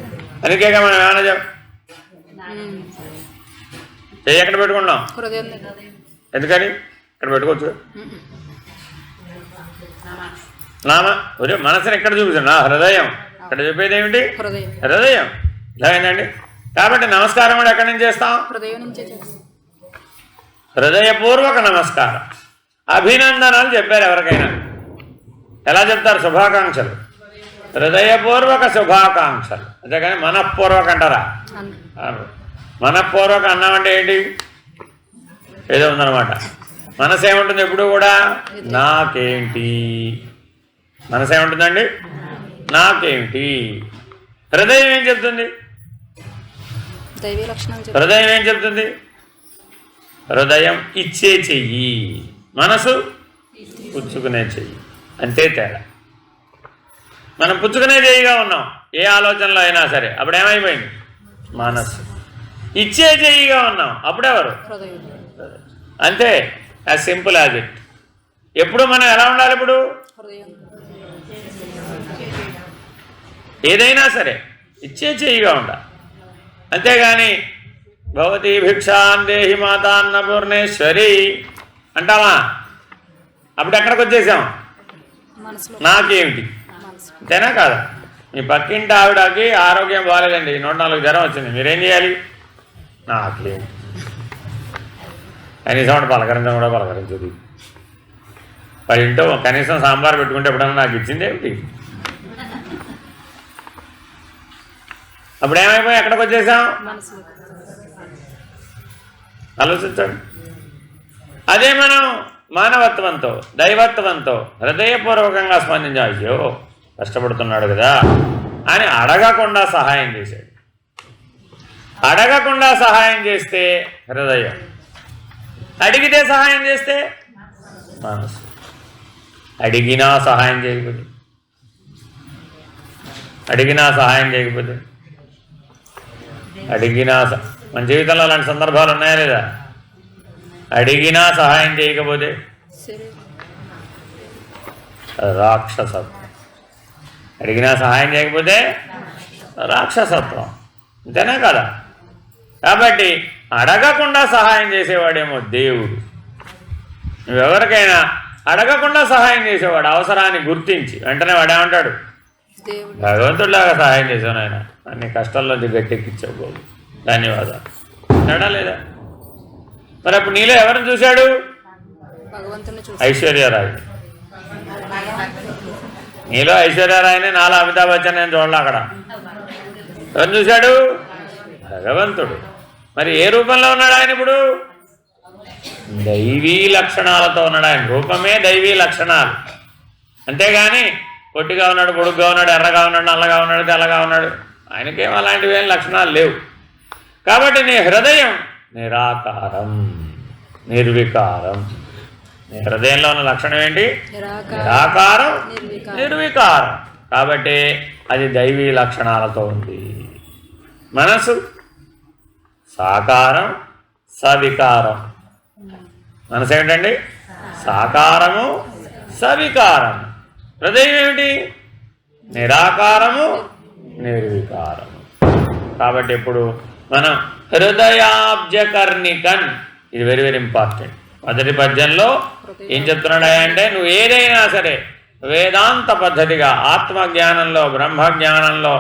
అందుకేగా మనం ఏమైనా చెయ్యి ఎక్కడ పెట్టుకున్నాం? ఎందుకని? ఇక్కడ పెట్టుకోవచ్చు. మనసుని ఎక్కడ చూపిస్తున్నా? హృదయం. ఇక్కడ చెప్పేది ఏమిటి? హృదయం. అయిందండి. కాబట్టి నమస్కారం కూడా ఎక్కడి నుంచి చేస్తాం? హృదయపూర్వక నమస్కారం. అభినందనలు చెప్పారు ఎవరికైనా. ఎలా చెప్తారు? శుభాకాంక్షలు. హృదయపూర్వక శుభాకాంక్షలు. అంతేకాని మనఃపూర్వక అంటారా? మనఃపూర్వక అన్నామంటే ఏంటి? ఏదో ఉందన్నమాట. మనసు ఏముంటుంది ఎప్పుడు కూడా? నాకేంటి. మనసు ఏముంటుందండి? నాకేంటి. హృదయం ఏం చెప్తుంది? హృదయం ఏం చెప్తుంది? హృదయం ఇచ్చే చెయ్యి, మనసు పుచ్చుకునే చెయ్యి. అంతే తేడా. మనం పుచ్చుకునే చెయ్యిగా ఉన్నాం ఏ ఆలోచనలో అయినా సరే. అప్పుడు ఏమైపోయింది? మనసు. ఇచ్చే చెయ్యిగా ఉన్నాం అప్పుడెవరు? అంతే. As simple as it. ఎప్పుడు మనం ఎలా ఉండాలి? ఇప్పుడు ఏదైనా సరే ఇచ్చే చెయ్యిగా ఉండాలి. అంతేగాని భవతి భిక్షాన్ దేహి మాతాన్న పూర్ణేశ్వరి అంటామా? అప్పుడు ఎక్కడికి వచ్చేసాం? నాకేమిటి. అంతేనా కాదా? మీ పక్కింటి ఆవిడకి ఆరోగ్యం బాగాలేదండి, 104 జ్వరం వచ్చింది. మీరేం చేయాలి? నాకేంటి. కనీసం పలకరించడం కూడా పలకరించదు. వాళ్ళ ఇంట్లో కనీసం సాంబార్ పెట్టుకుంటే ఎప్పుడన్నా నాకు ఇచ్చింది ఏమిటి? అప్పుడు ఏమైపోయి ఎక్కడికి వచ్చేసాం? ఆలోచించండి. అదే మనం మానవత్వంతో, దైవత్వంతో హృదయపూర్వకంగా స్పందించాం. అయ్యో కష్టపడుతున్నాడు కదా అని అడగకుండా సహాయం చేశాడు. అడగకుండా సహాయం చేస్తే హృదయం, అడిగితే సహాయం చేస్తే మనసు. అడిగినా సహాయం చేయకపోతే అడిగినా మన జీవితంలో అలాంటి సందర్భాలు ఉన్నాయా లేదా? అడిగినా సహాయం చేయకపోతే రాక్షసత్వం. అడిగినా సహాయం చేయకపోతే రాక్షసత్వం. అంతేనా కదా? కాబట్టి అడగకుండా సహాయం చేసేవాడేమో దేవుడు. నువ్వెవరికైనా అడగకుండా సహాయం చేసేవాడు అవసరాన్ని గుర్తించి వెంటనే వాడేమంటాడు? భగవంతుడిలాగా సహాయం చేశాను ఆయన, అన్ని కష్టాల్లోంచి గట్టెక్కించావు బాబు, ధన్యవాదాలు అంటాడా లేదా? మరి అప్పుడు నీలో ఎవరిని చూశాడు? ఐశ్వర్యరాయ్. నీలో ఐశ్వర్యరాయని, నాలో అమితాబ్ బచ్చన్ నేను చూడాలి. అక్కడ ఎవరిని చూశాడు? భగవంతుడు. మరి ఏ రూపంలో ఉన్నాడు ఆయన ఇప్పుడు? దైవీ లక్షణాలతో ఉన్నాడు ఆయన. రూపమే దైవీ లక్షణాలు, అంతేగాని పొట్టిగా ఉన్నాడు, పొడుగ్గా ఉన్నాడు, ఎర్రగా ఉన్నాడు, నల్లగా ఉన్నాడు, తెల్లగా ఉన్నాడు, ఆయనకేం అలాంటివి ఏం లక్షణాలు లేవు. కాబట్టి నీ హృదయం నిరాకారం, నిర్వికారం. నీ హృదయంలో ఉన్న లక్షణం ఏంటి? నిరాకారం, నిర్వికారం. కాబట్టి అది దైవీ లక్షణాలతో ఉంది. మనసు సాకారం, సవికారం. మనసు ఏమిటండి? సాకారము, సవికారం. హృదయం ఏమిటి? నిరాకారము, నిర్వికారము. కాబట్టి ఇప్పుడు మనం హృదయాబ్జకర్ణికన్, ఇది వెరీ వెరీ ఇంపార్టెంట్. మొదటి పద్యంలో ఏం చెప్తున్నాడా అంటే, నువ్వు ఏదైనా సరే వేదాంత పద్ధతిగా ఆత్మజ్ఞానంలో, బ్రహ్మజ్ఞానంలో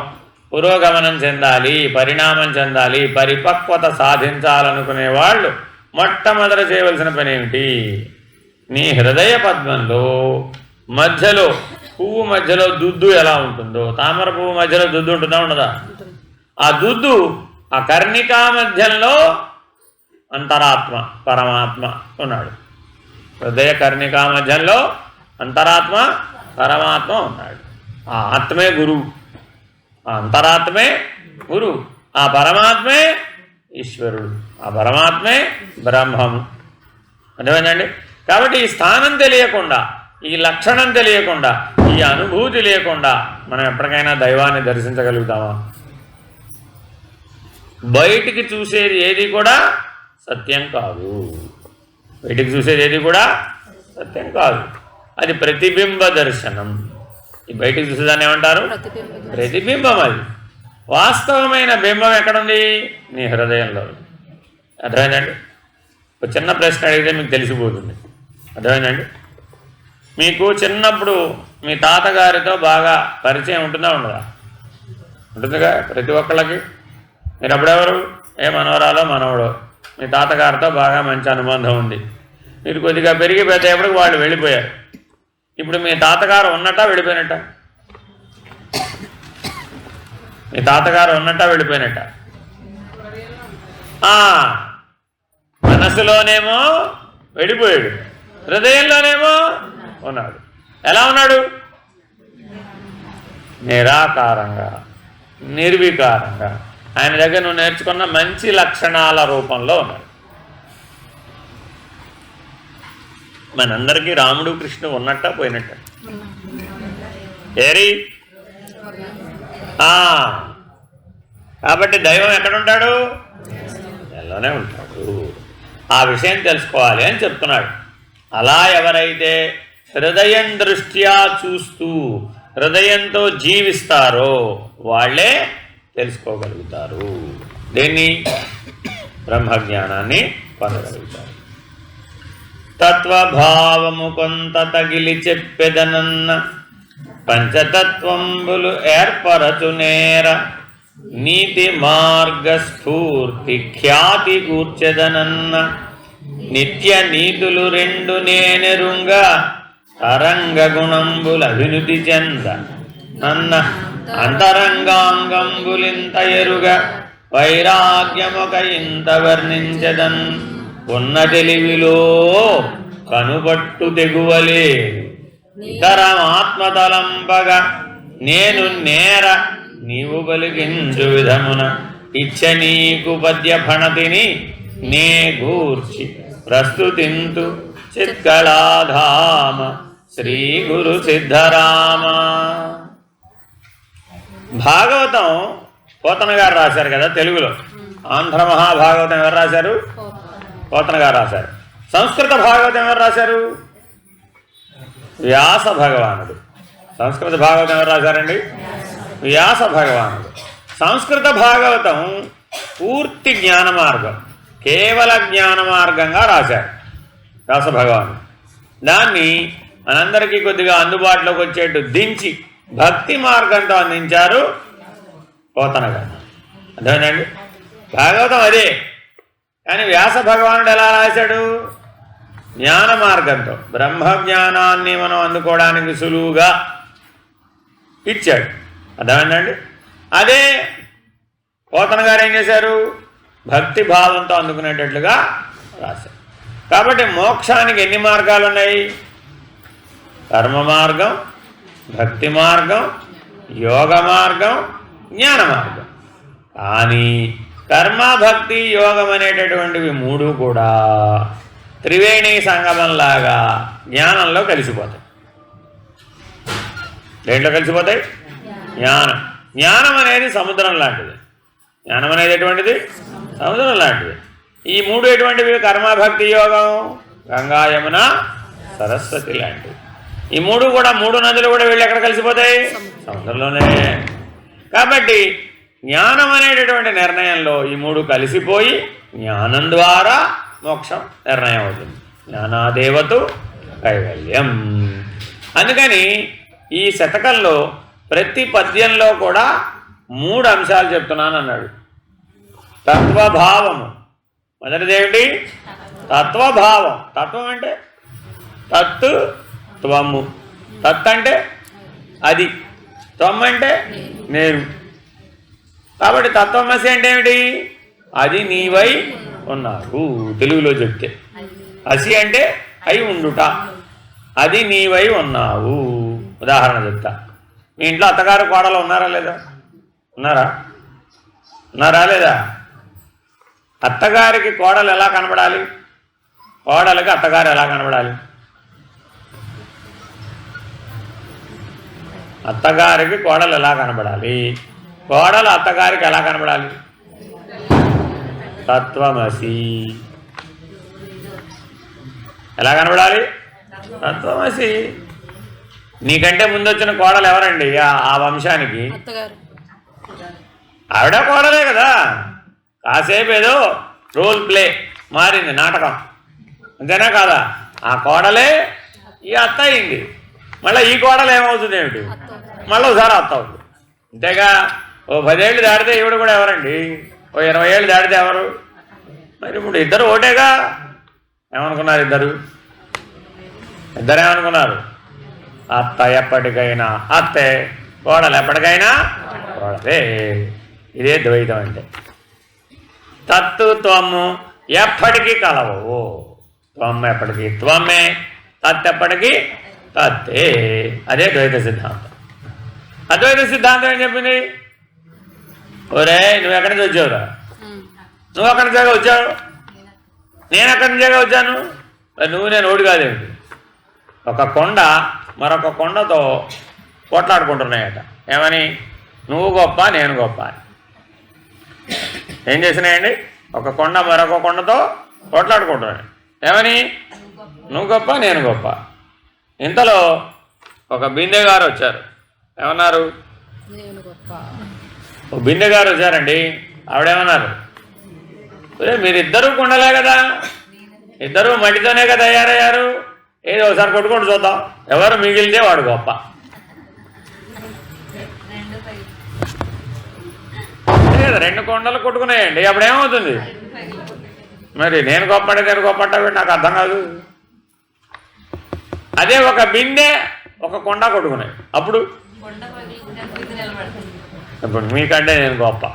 పురోగమనం చెందాలి, పరిణామం చెందాలి, పరిపక్వత సాధించాలనుకునే వాళ్ళు మొట్టమొదట చేయవలసిన పని ఏమిటి? నీ హృదయ పద్మంలో మధ్యలో, పువ్వు మధ్యలో దుద్దు ఎలా ఉంటుందో, తామర పువ్వు మధ్యలో దుద్దు ఉంటుందా ఉండదా? ఆ దుద్దు, ఆ కర్ణికా మధ్యంలో అంతరాత్మ, పరమాత్మ ఉన్నాడు. హృదయ కర్ణికా మధ్యంలో అంతరాత్మ, పరమాత్మ ఉన్నాడు. ఆ ఆత్మే గురువు, ఆ అంతరాత్మే గురువు, ఆ పరమాత్మే ఈశ్వరుడు, ఆ పరమాత్మే బ్రహ్మము. అర్థమైందండి? కాబట్టి ఈ స్థానం తెలియకుండా, ఈ లక్షణం తెలియకుండా, ఈ అనుభూతి లేకుండా మనం ఎప్పటికైనా దైవాన్ని దర్శించగలుగుతామా? బయటికి చూసేది ఏది కూడా సత్యం కాదు. బయటికి చూసేది ఏది కూడా సత్యం కాదు. అది ప్రతిబింబ దర్శనం. ఈ బయటికి చూసేదాన్ని ఏమంటారు? ప్రతిబింబం. అది వాస్తవమైన బింబం ఎక్కడుంది? నీ హృదయంలో. అర్థమైందండి? ఒక చిన్న ప్రశ్న అడిగితే మీకు తెలిసిపోతుంది. అర్థమైందండి? మీకు చిన్నప్పుడు మీ తాతగారితో బాగా పరిచయం ఉంటుందా ఉండదా? ఉంటుందిగా ప్రతి ఒక్కళ్ళకి. మీరు అప్పుడెవరు? ఏ మనవరాలో మనవడో మీ తాతగారితో బాగా మంచి అనుబంధం ఉంది. మీరు కొద్దిగా పెరిగి పెద్దప్పటికి వాళ్ళు వెళ్ళిపోయారు. ఇప్పుడు మీ తాతగారు ఉన్నట్టా వెళ్ళిపోయినట్ట? మీ తాతగారు ఉన్నట్టా వెళ్ళిపోయినట్ట? మనసులోనేమో వెళ్ళిపోయాడు, హృదయంలోనేమో ఉన్నాడు. ఎలా ఉన్నాడు? నిరాకారంగా, నిర్వికారంగా. ఆయన దగ్గర నువ్వు నేర్చుకున్న మంచి లక్షణాల రూపంలో ఉన్నాడు. మనందరికీ రాముడు, కృష్ణుడు ఉన్నట్ట పోయినట్ట? ఏరి కాబట్టి దైవం ఎక్కడుంటాడు? ఎల్లోనే ఉంటాడు. ఆ విషయం తెలుసుకోవాలి అని చెప్తున్నాడు. అలా ఎవరైతే హృదయం దృష్ట్యా చూస్తూ హృదయంతో జీవిస్తారో వాళ్ళే తెలుసుకోగలుగుతారు. దీన్ని బ్రహ్మజ్ఞానాన్ని పొందగలుగుతారు. తత్వభావము కొంత తగిలి చెప్పెదనన్న పంచతత్వంబులు ఏర్పరచునేర నీతి మార్గ స్ఫూర్తి ఖ్యాతి కూర్చెదనన్న నిత్య నీతులు రెండు నేనెరుంగా తరంగ గుణంబుల అభివృద్ధి చెంద అన్న అంతరంగాంగంబులింత ఎరుగ వైరాగ్యమొక ఇంత వర్ణించదన్ ఉన్న తెలివిలో కనుపట్టు తెగువలే ఇతరం ఆత్మతలంపగా నేను నేర నీవు పలికించు విధమున ఇచ్చ నీకు పద్య ఫణతిని నే గూర్చి ప్రస్తుతింతు చిత్కళాధామ శ్రీ గురు సిద్ధరామ. భాగవతం పోతన గారు రాశారు కదా తెలుగులో. ఆంధ్ర మహాభాగవతం ఎవరు రాశారు? పోతన గారు రాశారు. సంస్కృత భాగవతం ఎవరు రాశారు? వ్యాస భగవానుడు. సంస్కృత భాగవతం ఎవరు రాశారండి? వ్యాస భగవానుడు. సంస్కృత భాగవతం పూర్తి జ్ఞాన మార్గం, కేవల జ్ఞాన మార్గంగా రాశారు వ్యాస భగవానుడు. దాన్ని మనందరికీ కొద్దిగా అందుబాటులోకి వచ్చేట్టు దించి భక్తి మార్గంతో అందించారు పోతన గారు. అర్థమైందండి? భాగవతం అదే, కానీ వ్యాస భగవానుడు ఎలా రాశాడు? జ్ఞాన మార్గంతో. బ్రహ్మజ్ఞానాన్ని మనం అందుకోవడానికి సులువుగా ఇచ్చాడు. అర్థమైందండి? అదే పోతన గారు ఏం చేశారు? భక్తి భావంతో అందుకునేటట్లుగా రాశారు. కాబట్టి మోక్షానికి ఎన్ని మార్గాలు ఉన్నాయి? కర్మ మార్గం, భక్తి మార్గం, యోగ మార్గం, జ్ఞాన మార్గం. కానీ కర్మ, భక్తి, యోగం అనేటటువంటివి మూడు కూడా త్రివేణి సంగమంలాగా జ్ఞానంలో కలిసిపోతాయి. దేంట్లో కలిసిపోతాయి? జ్ఞానం. జ్ఞానం అనేది సముద్రం లాంటిది. జ్ఞానం అనేది ఎటువంటిది? సముద్రం లాంటిది. ఈ మూడు ఎటువంటివి? కర్మ, భక్తి, యోగం గంగా, యమున, సరస్వతి లాంటివి. ఈ మూడు కూడా, మూడు నదులు కూడా వెళ్ళి ఎక్కడ కలిసిపోతాయి? సముద్రంలోనే. కాబట్టి జ్ఞానం అనేటటువంటి నిర్ణయంలో ఈ మూడు కలిసిపోయి జ్ఞానం ద్వారా మోక్షం నిర్ణయం అవుతుంది. జ్ఞానాదేవతు కైవల్యం. అందుకని ఈ శతకంలో ప్రతి పద్యంలో కూడా మూడు అంశాలు చెప్తున్నాను అన్నాడు. తత్వభావము మొదటిదేమిటి? తత్వభావం. తత్వం అంటే తత్, త్వము. తత్ అంటే అది, త్వం అంటే నేను. కాబట్టి తత్వమసి అంటే ఏమిటి? అది నీవై ఉన్నావు. తెలుగులో చెప్తే అసి అంటే అయి ఉండుట, అది నీవై ఉన్నావు. ఉదాహరణ చెప్తా. మీ ఇంట్లో అత్తగారు కోడలు ఉన్నారా లేదా? ఉన్నారా లేదా? అత్తగారికి కోడలు ఎలా కనబడాలి? కోడలికి అత్తగారు ఎలా కనబడాలి? అత్తగారికి కోడలు ఎలా కనబడాలి? కోడలు అత్తగారికి ఎలా కనబడాలి? తత్వమసి. ఎలా కనబడాలి? తత్వమసి. నీకంటే ముందు వచ్చిన కోడలు ఎవరండి ఆ వంశానికి? ఆవిడ కోడలే కదా. కాసేపు ఏదో రోల్ ప్లే మారింది, నాటకం, అంతేనా కాదా? ఆ కోడలే ఈ అత్త అయింది. మళ్ళీ ఈ కోడలు ఏమవుతుంది ఏమిటి? మళ్ళీ ఒకసారి అత్త అవుతుంది. అంతేగా. ఓ 10 ఏళ్ళు దాటితే ఈవిడ కూడా ఎవరండి? ఓ 20 ఏళ్ళు దాటితే ఎవరు? మరి ఇప్పుడు ఇద్దరు ఒకటేగా. ఏమనుకున్నారు ఇద్దరు? ఏమనుకున్నారు? అత్త ఎప్పటికైనా అత్తే, కోడలు ఎప్పటికైనా కోడలే. ఇదే ద్వైతం అంటే. తత్తు త్వము ఎప్పటికీ కలవవు. త్వం ఎప్పటికీ త్వమే, తత్ ఎప్పటికీ తత్తే. అదే ద్వైత సిద్ధాంతం. అద్వైత సిద్ధాంతం ఏం చెప్పింది? ఒరే నువ్వు ఎక్కడి నుంచి వచ్చావురా? నువ్వు అక్కడి నుంచాగా వచ్చావు, నేను అక్కడి నుంచాగా వచ్చాను. మరి నువ్వు నేను ఓడి కాదేమిటి? ఒక కొండ మరొక కొండతో పోట్లాడుకుంటున్నాయట. ఏమని? నువ్వు గొప్ప, నేను గొప్ప అని. ఏం చేసినాయండి? ఒక కొండ మరొక కొండతో పోట్లాడుకుంటున్నాయి. ఏమని? నువ్వు గొప్ప, నేను గొప్ప. ఇంతలో ఒక బిందె గారు వచ్చారు. ఏమన్నారు? ఒక బిందె గారు వచ్చారండి. ఆవిడేమన్నారు? మీరిద్దరూ కుండలే కదా, ఇద్దరూ మట్టితోనే కదా తయారయ్యారు. ఏదో ఒకసారి కొట్టుకుంటూ చూద్దాం, ఎవరు మిగిలితే వాడు గొప్ప. కదా, 2 కొండలు కొట్టుకున్నాయండి. అప్పుడు ఏమవుతుంది? మరి నేను గొప్ప అంటే నేను గొప్ప అంటే నాకు అర్థం కాదు. అదే ఒక బిందె ఒక కొండ కొట్టుకున్నాయి. అప్పుడు మీకంటే నేను గొప్ప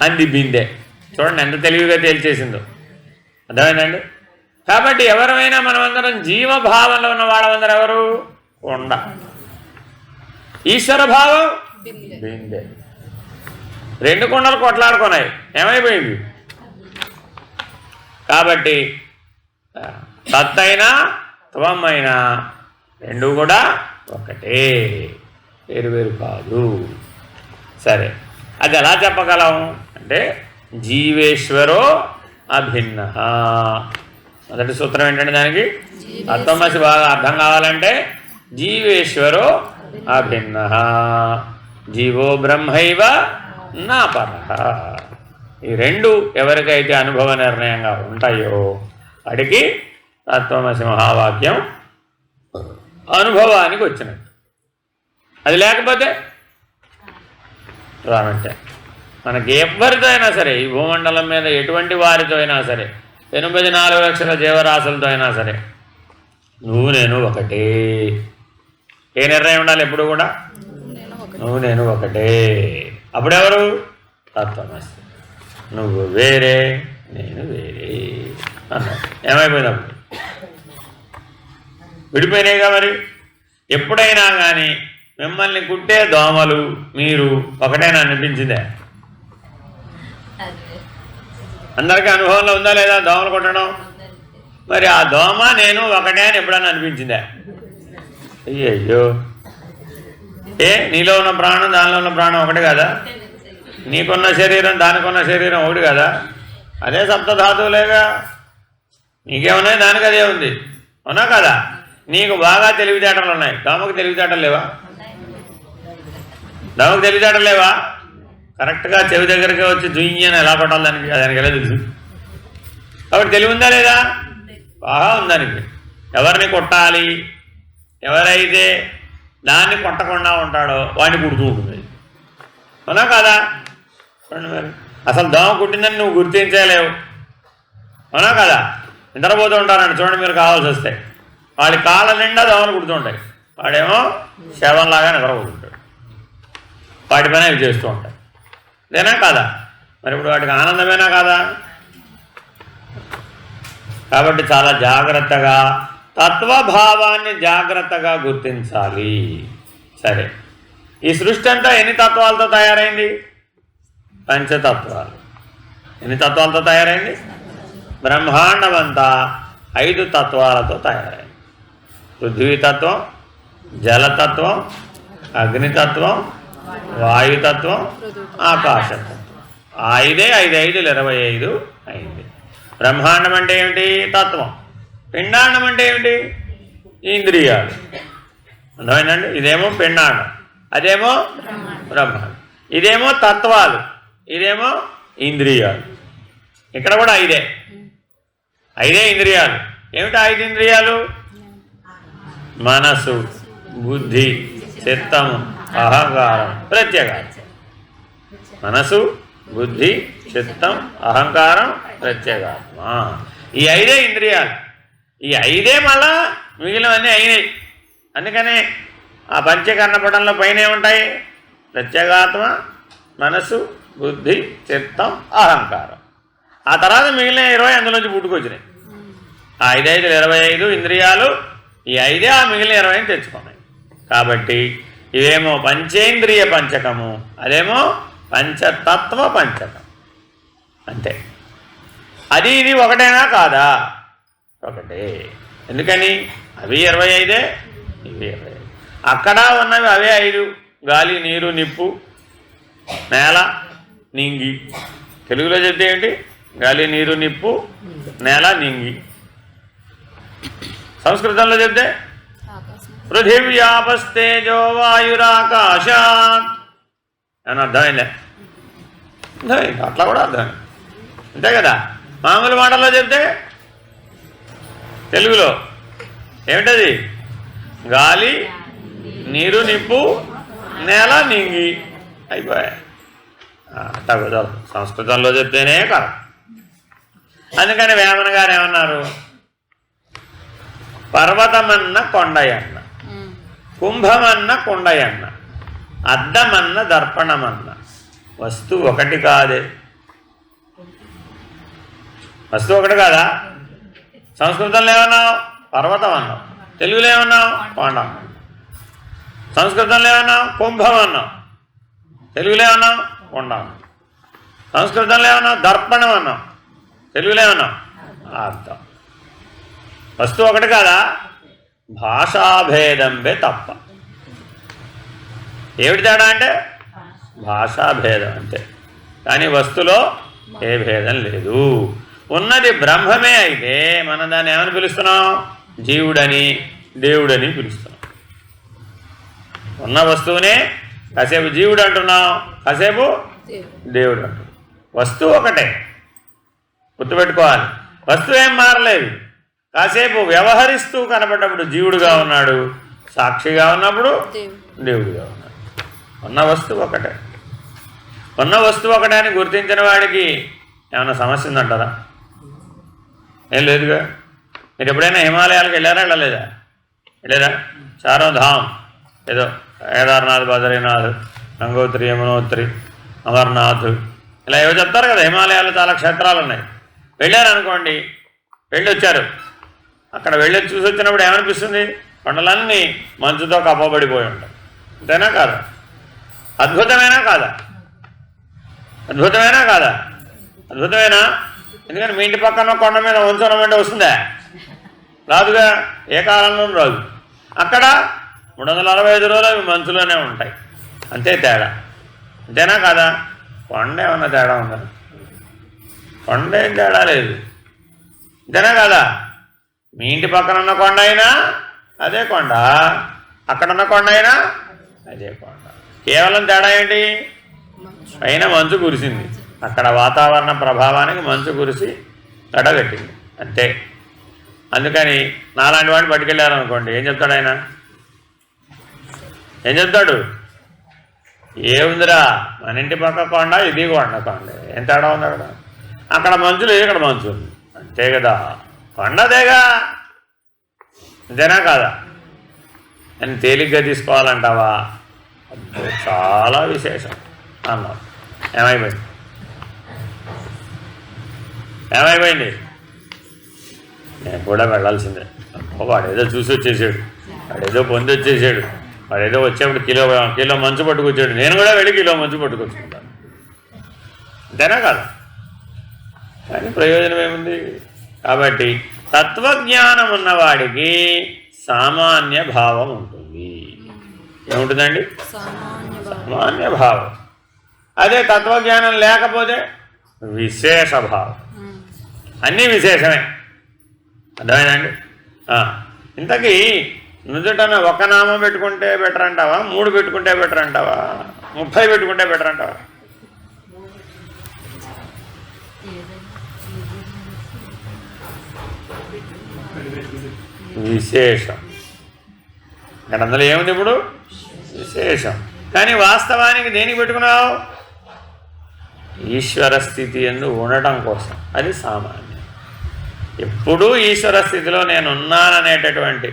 అంది బిందె. చూడండి ఎంత తెలివిగా తేల్చేసిందో. అర్థమైందండి? కాబట్టి ఎవరైనా మనమందరం జీవభావంలో ఉన్న వాళ్ళందరూ ఎవరు? కొండ. ఈశ్వర భావం బిందె. 2 కొండలు కొట్లాడుకున్నాయి. ఏమైపోయింది? కాబట్టి తత్తైనా త్వమైనా రెండు కూడా ఒకటే, వేరు కాదు. సరే, అది ఎలా చెప్పగలం అంటే జీవేశ్వరో అభిన్న. మొదటి సూత్రం ఏంటంటే దానికి తత్వమసి బాగా అర్థం కావాలంటే జీవేశ్వరో అభిన్న, జీవో బ్రహ్మైవ నా పరః. ఈ 2 ఎవరికైతే అనుభవ నిర్ణయంగా ఉంటాయో వాడికి తత్వమసి మహావాక్యం అనుభవానికి వచ్చినట్టు. అది లేకపోతే రానంటే మనకి ఎవరితో అయినా సరే, ఈ భూమండలం మీద ఎటువంటి వారితో అయినా సరే, 84 లక్షల జీవరాశులతో అయినా సరే నువ్వు నేను ఒకటే. ఏ నిర్ణయం ఉండాలి ఎప్పుడు కూడా? నువ్వు నేను ఒకటే. అప్పుడెవరు? తత్వమసి. నువ్వు వేరే నేను వేరే అన్నాడు. ఏమైపోయినప్పుడు విడిపోయినాయిగా. మరి ఎప్పుడైనా కానీ మిమ్మల్ని కుట్టే దోమలు మీరు ఒకటేనా అనిపించిందే? అందరికీ అనుభవంలో ఉందా లేదా దోమలు కుట్టడం? మరి ఆ దోమ నేను ఒకటే అని ఎప్పుడన్నా అనిపించిందా? అయ్యో, నీలో ఉన్న ప్రాణం దానిలో ఉన్న ప్రాణం ఒకటి కదా? నీకున్న శరీరం దానికున్న శరీరం ఒకటి కదా? అదే సప్తధాతువులేగా. నీకేమున్నాయి దానికి అదే ఉంది, అవునా కదా? నీకు బాగా తెలివితేటలు ఉన్నాయి, దోమకు తెలివితేటలు లేవా? దోమకు తెలివితేటలు లేవా? కరెక్ట్గా చెవి దగ్గరికి వచ్చి జుయ్యని ఎలా కొట్టాలి దానికి ఎలా తెలుసు? కాబట్టి తెలివి ఉందా లేదా? బాగా ఉందానికి. ఎవరిని కొట్టాలి, ఎవరైతే దాన్ని కొట్టకుండా ఉంటాడో వాడిని కుడుతూ ఉంటుంది, అవునా కదా? చూడండి మరి, అసలు దోమ కుట్టిందని నువ్వు గుర్తించలేవు, అవునా కదా? నిద్రపోతూ ఉంటారండి చూడండి మీరు, కావాల్సి వస్తే వాడి కాళ్ళ నిండా దోమలు కుడుతుంటాయి, వాడేమో శవంలాగా నిద్రపోతుంటాడు, వాటి పైన ఇవి చేస్తూ ఉంటాయి, ఇదేనా కాదా? మరి ఇప్పుడు వాటికి ఆనందమేనా కాదా? కాబట్టి చాలా జాగ్రత్తగా తత్వభావాన్ని జాగ్రత్తగా గుర్తించాలి. సరే, ఈ సృష్టి అంతా ఎన్ని తత్వాలతో తయారైంది? పంచతత్వాలు. ఎన్ని తత్వాలతో తయారైంది? బ్రహ్మాండం అంతా 5 తత్వాలతో తయారైంది. పృథ్వీతత్వం, జలతత్వం, అగ్నితత్వం, వాయుతత్వం, ఆకాశతత్వం. 5 5 5 25 అయింది. బ్రహ్మాండం అంటే ఏమిటి? తత్వం. పిండాండం అంటే ఏమిటి? ఇంద్రియాలు. అర్థమైందండి? ఇదేమో పిండాండం, అదేమో బ్రహ్మాండం. ఇదేమో తత్వాలు, ఇదేమో ఇంద్రియాలు. ఇక్కడ కూడా 5 ఇంద్రియాలు. ఏమిటి 5 ఇంద్రియాలు? మనసు, బుద్ధి, చిత్తము, అహంకారం, ప్రత్యేగాత్మ. మనసు, బుద్ధి, చిత్తం, అహంకారం, ప్రత్యేగాత్మ. ఈ 5 ఇంద్రియాలు. ఈ 5 మళ్ళా మిగిలినవన్నీ అయినాయి. అందుకనే ఆ పంచకర్ణపటంలో పైన ఏముంటాయి? ప్రత్యేగాత్మ, మనసు, బుద్ధి, చిత్తం, అహంకారం. ఆ తర్వాత మిగిలిన 20 అందులోంచి పుట్టుకొచ్చినాయి. ఆ 5 5 25 ఇంద్రియాలు. ఈ 5 ఆ మిగిలిన 20 తెచ్చుకున్నాయి. కాబట్టి ఇవేమో పంచేంద్రియ పంచకము, అదేమో పంచతత్వ పంచకం. అంతే. అది ఇది ఒకటేనా కాదా? ఒకటే. ఎందుకని? అవి 25, ఇవి 25. అక్కడ ఉన్నవి అవే 5: గాలి, నీరు, నిప్పు, నేల, నింగి. తెలుగులో చెప్తే ఏంటి? గాలి, నీరు, నిప్పు, నేల, నింగి. సంస్కృతంలో చెప్తే పృథివ్యాపస్తేజో వాయురాకాశాత్ అని అర్థమైందే? అర్థమైంది. అట్లా కూడా అర్థమైంది, అంతే కదా? మామూలు మాటల్లో చెప్తే తెలుగులో ఏమిటది? గాలి, నీరు, నిప్పు, నేల, నింగి అయిపోయాయి. అట్లా కుదరదు. సంస్కృతంలో చెప్తేనే కదా. అందుకని వేమన గారు ఏమన్నారు? పర్వతమన్న కొండయన్న, కుంభమన్న కొండయన్న, అద్దమన్న దర్పణమన్న, వస్తువు ఒకటి కాదే. వస్తువు ఒకటి కాదా? సంస్కృతంలో ఏమన్నావు? పర్వతం అన్నావు. తెలుగులో ఏమన్నావు? కొండ. సంస్కృతంలో ఏమన్నావు? కుంభం అన్నావు. తెలుగులో ఏమన్నావు? కొండ. సంస్కృతంలో ఏమన్నావు? దర్పణం అన్నావు. తెలుగులో ఏమన్నావు? అర్థం. వస్తువు ఒకటి కాదా? భాషాభేదంబే తప్ప. ఏమిటి తేడా అంటే భాషాభేదం అంతే, కానీ వస్తులో ఏ భేదం లేదు. ఉన్నది బ్రహ్మమే అయితే మనం దాన్ని ఏమని పిలుస్తున్నాం? జీవుడని, దేవుడని పిలుస్తున్నాం. ఉన్న వస్తువునే కాసేపు జీవుడు అంటున్నాం, కాసేపు దేవుడు అంటున్నాం. వస్తువు ఒకటే, గుర్తుపెట్టుకోవాలి. వస్తువు ఏం మారలేదు. కాసేపు వ్యవహరిస్తూ కనబడ్డప్పుడు జీవుడుగా ఉన్నాడు, సాక్షిగా ఉన్నప్పుడు దేవుడిగా ఉన్నాడు. ఉన్న వస్తువు ఒకటే. ఉన్న వస్తువు ఒకటే అని గుర్తించిన వాడికి ఏమైనా సమస్య ఉందంటారా? ఏం లేదుగా. మీరు ఎప్పుడైనా హిమాలయాలకు వెళ్ళారా? వెళ్ళలేదా? వెళ్ళారా? చారోధామ్, ఏదో కేదార్నాథ్, బద్రీనాథ్, గంగోత్రి, యమునోత్రి, అమర్నాథ్, ఇలా ఏవో చెప్తారు కదా, హిమాలయాల్లో చాలా క్షేత్రాలు ఉన్నాయి. వెళ్ళారనుకోండి, వెళ్ళొచ్చారు, అక్కడ వెళ్ళి చూసి వచ్చినప్పుడు ఏమనిపిస్తుంది? కొండలన్నీ మంచుతో కప్పబడిపోయి ఉంటాయి. అంతేనా కాదా? అద్భుతమేనా కాదా? అద్భుతమేనా కాదా? అద్భుతమేనా? ఎందుకని మీ ఇంటి పక్కన కొండ మీద ఉంచడం వస్తుందా? రాదుగా, ఏ కాలంలోనూ రాదు. అక్కడ 365 రోజులు అవి మంచులోనే ఉంటాయి. అంతే తేడా. అంతేనా కాదా? కొండ ఏమన్నా తేడా ఉందా? కొండ ఏం తేడా లేదు. అంతేనా కాదా? మీ ఇంటి పక్కన ఉన్న కొండ అయినా అదే కొండ, అక్కడున్న కొండ అయినా అదే కొండ. కేవలం తేడా ఏంటి? పైన మంచు కురిసింది, అక్కడ వాతావరణ ప్రభావానికి మంచు కురిసి తడగట్టింది, అంతే. అందుకని నాలాంటి వాడిని పట్టుకెళ్ళారనుకోండి, ఏం చెప్తాడు ఆయన? ఏం చెప్తాడు? ఏముందిరా, మన ఇంటి పక్క కొండ, ఇది కొండ, ఏం తేడా ఉంది? అక్కడ మంచు లేదు, ఇక్కడ మంచు ఉంది, అంతే కదా. కొండదేగా, అంతేనా కాదా? అని తేలిగ్గా తీసుకోవాలంటావా? చాలా విశేషం అన్నారు. ఏమైపోయింది? నేను కూడా వెళ్ళాల్సిందే. వాడేదో చూసి వచ్చేసాడు, వాడేదో పొంది వచ్చేసాడు, వాడేదో వచ్చేప్పుడు కిలో మంచు పట్టుకొచ్చాడు, నేను కూడా వెళ్ళి కిలో మంచు పట్టుకొచ్చుకుంటాను, అంతేనా కాదా? కానీ ప్రయోజనం ఏముంది? కాబట్టి తత్వజ్ఞానం ఉన్నవాడికి సామాన్య భావం ఉంటుంది. ఏముంటుందండి? సామాన్య భావం. అదే తత్వజ్ఞానం లేకపోతే విశేష భావం. అన్నీ విశేషమే. అర్థమైందండి? ఇంతకీ నుదుటన ఒక నామం పెట్టుకుంటే బెటర్ అంటావా, 3 పెట్టుకుంటే బెటర్ అంటావా, 30 పెట్టుకుంటే బెటర్ అంటావా? విశేషం. ఇక్కడ అందులో ఏముంది ఇప్పుడు? విశేషం. కానీ వాస్తవానికి దేనికి పెట్టుకున్నావు? ఈశ్వర స్థితి యందు ఉండటం కోసం. అది సామాన్యం. ఎప్పుడూ ఈశ్వర స్థితిలో నేనున్నాననేటటువంటి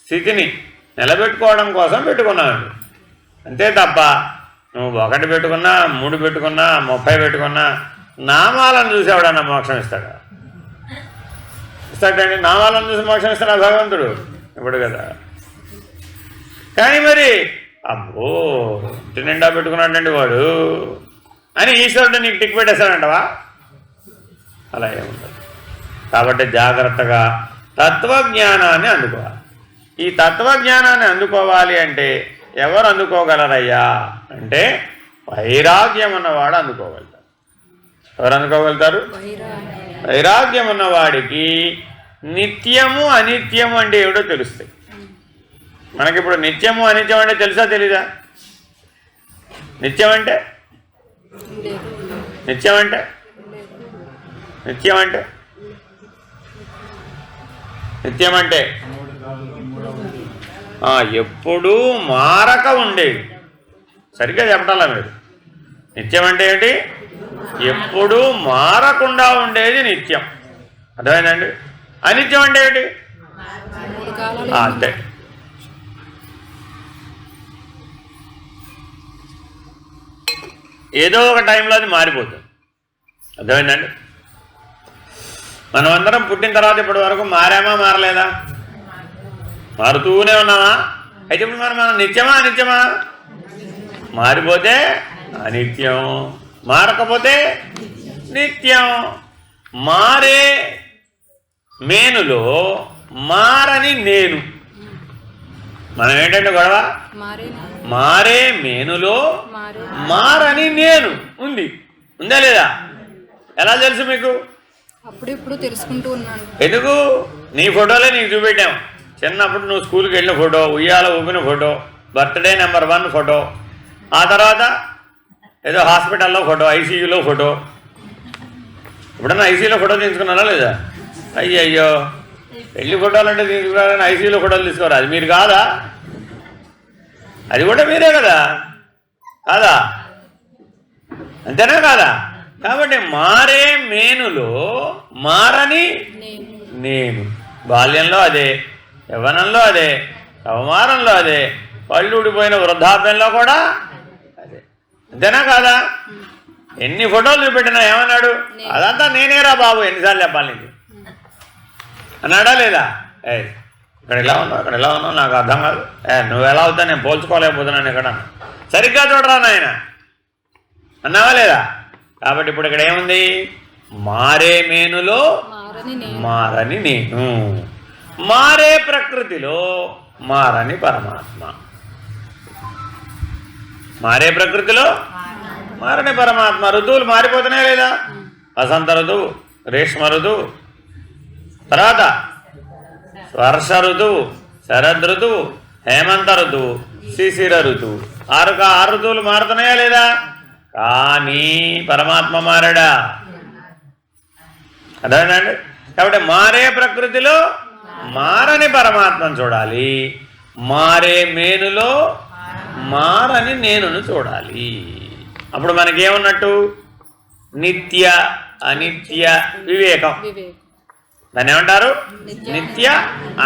స్థితిని నిలబెట్టుకోవడం కోసం పెట్టుకున్నాను, అంతే తప్ప నువ్వు 1 పెట్టుకున్నా, 3 పెట్టుకున్నా, 30 పెట్టుకున్నా నామాలను చూసి ఎవడన్నా మోక్షం ఇస్తాడా? ఇస్తాడండి? నామాలను చూసి మోక్షం ఇస్తాడా భగవంతుడు? ఇప్పుడు కదా. కానీ మరి అబ్బో ఇంటి నిండా పెట్టుకున్నాడండి వాడు అని ఈశ్వరుడు నీకు టిక్ పెట్టేస్తాడంటవా? అలా ఏముండదు. కాబట్టి జాగ్రత్తగా తత్వజ్ఞానాన్ని అందుకోవాలి. ఈ తత్వజ్ఞానాన్ని అందుకోవాలి అంటే ఎవరు అందుకోగలరయ్యా అంటే వైరాగ్యం ఉన్నవాడు అందుకోగలుగుతారు. ఎవరు అందుకోగలుగుతారు? వైరాగ్యం ఉన్నవాడికి నిత్యము అనిత్యము అంటే ఏమిటో తెలుస్తాయి. మనకిప్పుడు నిత్యము అనిత్యం అంటే తెలుసా తెలీదా? నిత్యం అంటే నిత్యం అంటే నిత్యం అంటే నిత్యం అంటే ఎప్పుడూ మారక ఉండేది. సరిగ్గా చెప్పటాలా మీరు? నిత్యం అంటే ఏంటి? ఎప్పుడూ మారకుండా ఉండేది నిత్యం. అర్థమైందండి? అనిత్యం అంటే ఏంటి? అంతే. ఏదో ఒక టైంలో అది మారిపోతుంది. అర్థమైందండి? మనమందరం పుట్టిన తర్వాత ఇప్పటి వరకు మారామా మారలేదా? మారుతూనే ఉన్నామా? అయితే ఇప్పుడు మనం నిత్యమా అనిత్యమా? మారిపోతే అనిత్యం, మారకపోతే నిత్యం. మారే మేనులో మారని నేను. మనం ఏంటంటే గొడవ, మారే మేనులో మారని నేను ఉంది. ఉందా లేదా? ఎలా తెలుసు మీకు? అప్పుడిప్పుడు తెలుసుకుంటూ ఉన్నాను. ఎందుకు? నీ ఫోటోలే నీకు చూపెట్టాం. చిన్నప్పుడు నువ్వు స్కూల్కి వెళ్ళిన ఫోటో, ఉయ్యాల ఊపిన ఫోటో, బర్త్డే నెంబర్ 1 ఫోటో, ఆ తర్వాత ఏదో హాస్పిటల్లో ఫోటో, ఐసీయూలో ఫోటో. ఎప్పుడన్నా ఐసీయూలో ఫోటో తీసుకున్నారా లేదా? అయ్యో పెళ్లి ఫోటోలు అంటే తీసుకురాలని ఐసీయూలో ఫోటోలు తీసుకోరా? అది మీరు కాదా? అది కూడా మీరే కదా, కాదా? అంతేనా కాదా? కాబట్టి మారే మేనులో మారని నేను. బాల్యంలో అదే, యవ్వనంలో అదే, కౌమారంలో అదే, పళ్ళు ఊడిపోయిన వృద్ధాప్యంలో కూడా అదే. అంతేనా కాదా? ఎన్ని ఫోటోలు చూపెట్టినా ఏమన్నాడు? అదంతా నేనేరా బాబు, ఎన్నిసార్లు చెప్పాలి నీకు అన్నాడా లేదా? ఇక్కడ ఇలా ఉన్నావు, ఇక్కడ ఇలా ఉన్నావు, నాకు అర్థం కాదు. నువ్వు ఎలా అవుతా నేను పోల్చుకోలేకపోతున్నాను ఇక్కడ, సరిగ్గా చూడరా నాయన అన్నావా లేదా? కాబట్టి ఇప్పుడు ఇక్కడ ఏముంది? మారే మేనులో మారని నేను, మారే ప్రకృతిలో మారని పరమాత్మ. మారే ప్రకృతిలో మారని పరమాత్మ. ఋతువులు మారిపోతున్నాయా లేదా? వసంత ఋతువు, గ్రీష్మ ఋతువు, తర్వాత వర్ష ఋతువు, శరద్ ఋతువు, హేమంత ఋతువు, శిశిర ఋతువు. ఆరు ఋతువులు మారుతున్నాయా లేదా? కానీ పరమాత్మ మారడా? అదేనండి. కాబట్టి మారే ప్రకృతిలో మారని పరమాత్మను చూడాలి, మారే మేనులో మారని నేనును చూడాలి. అప్పుడు మనకేమున్నట్టు? నిత్య అనిత్య వివేకం. దాన్ని ఏమంటారు? నిత్య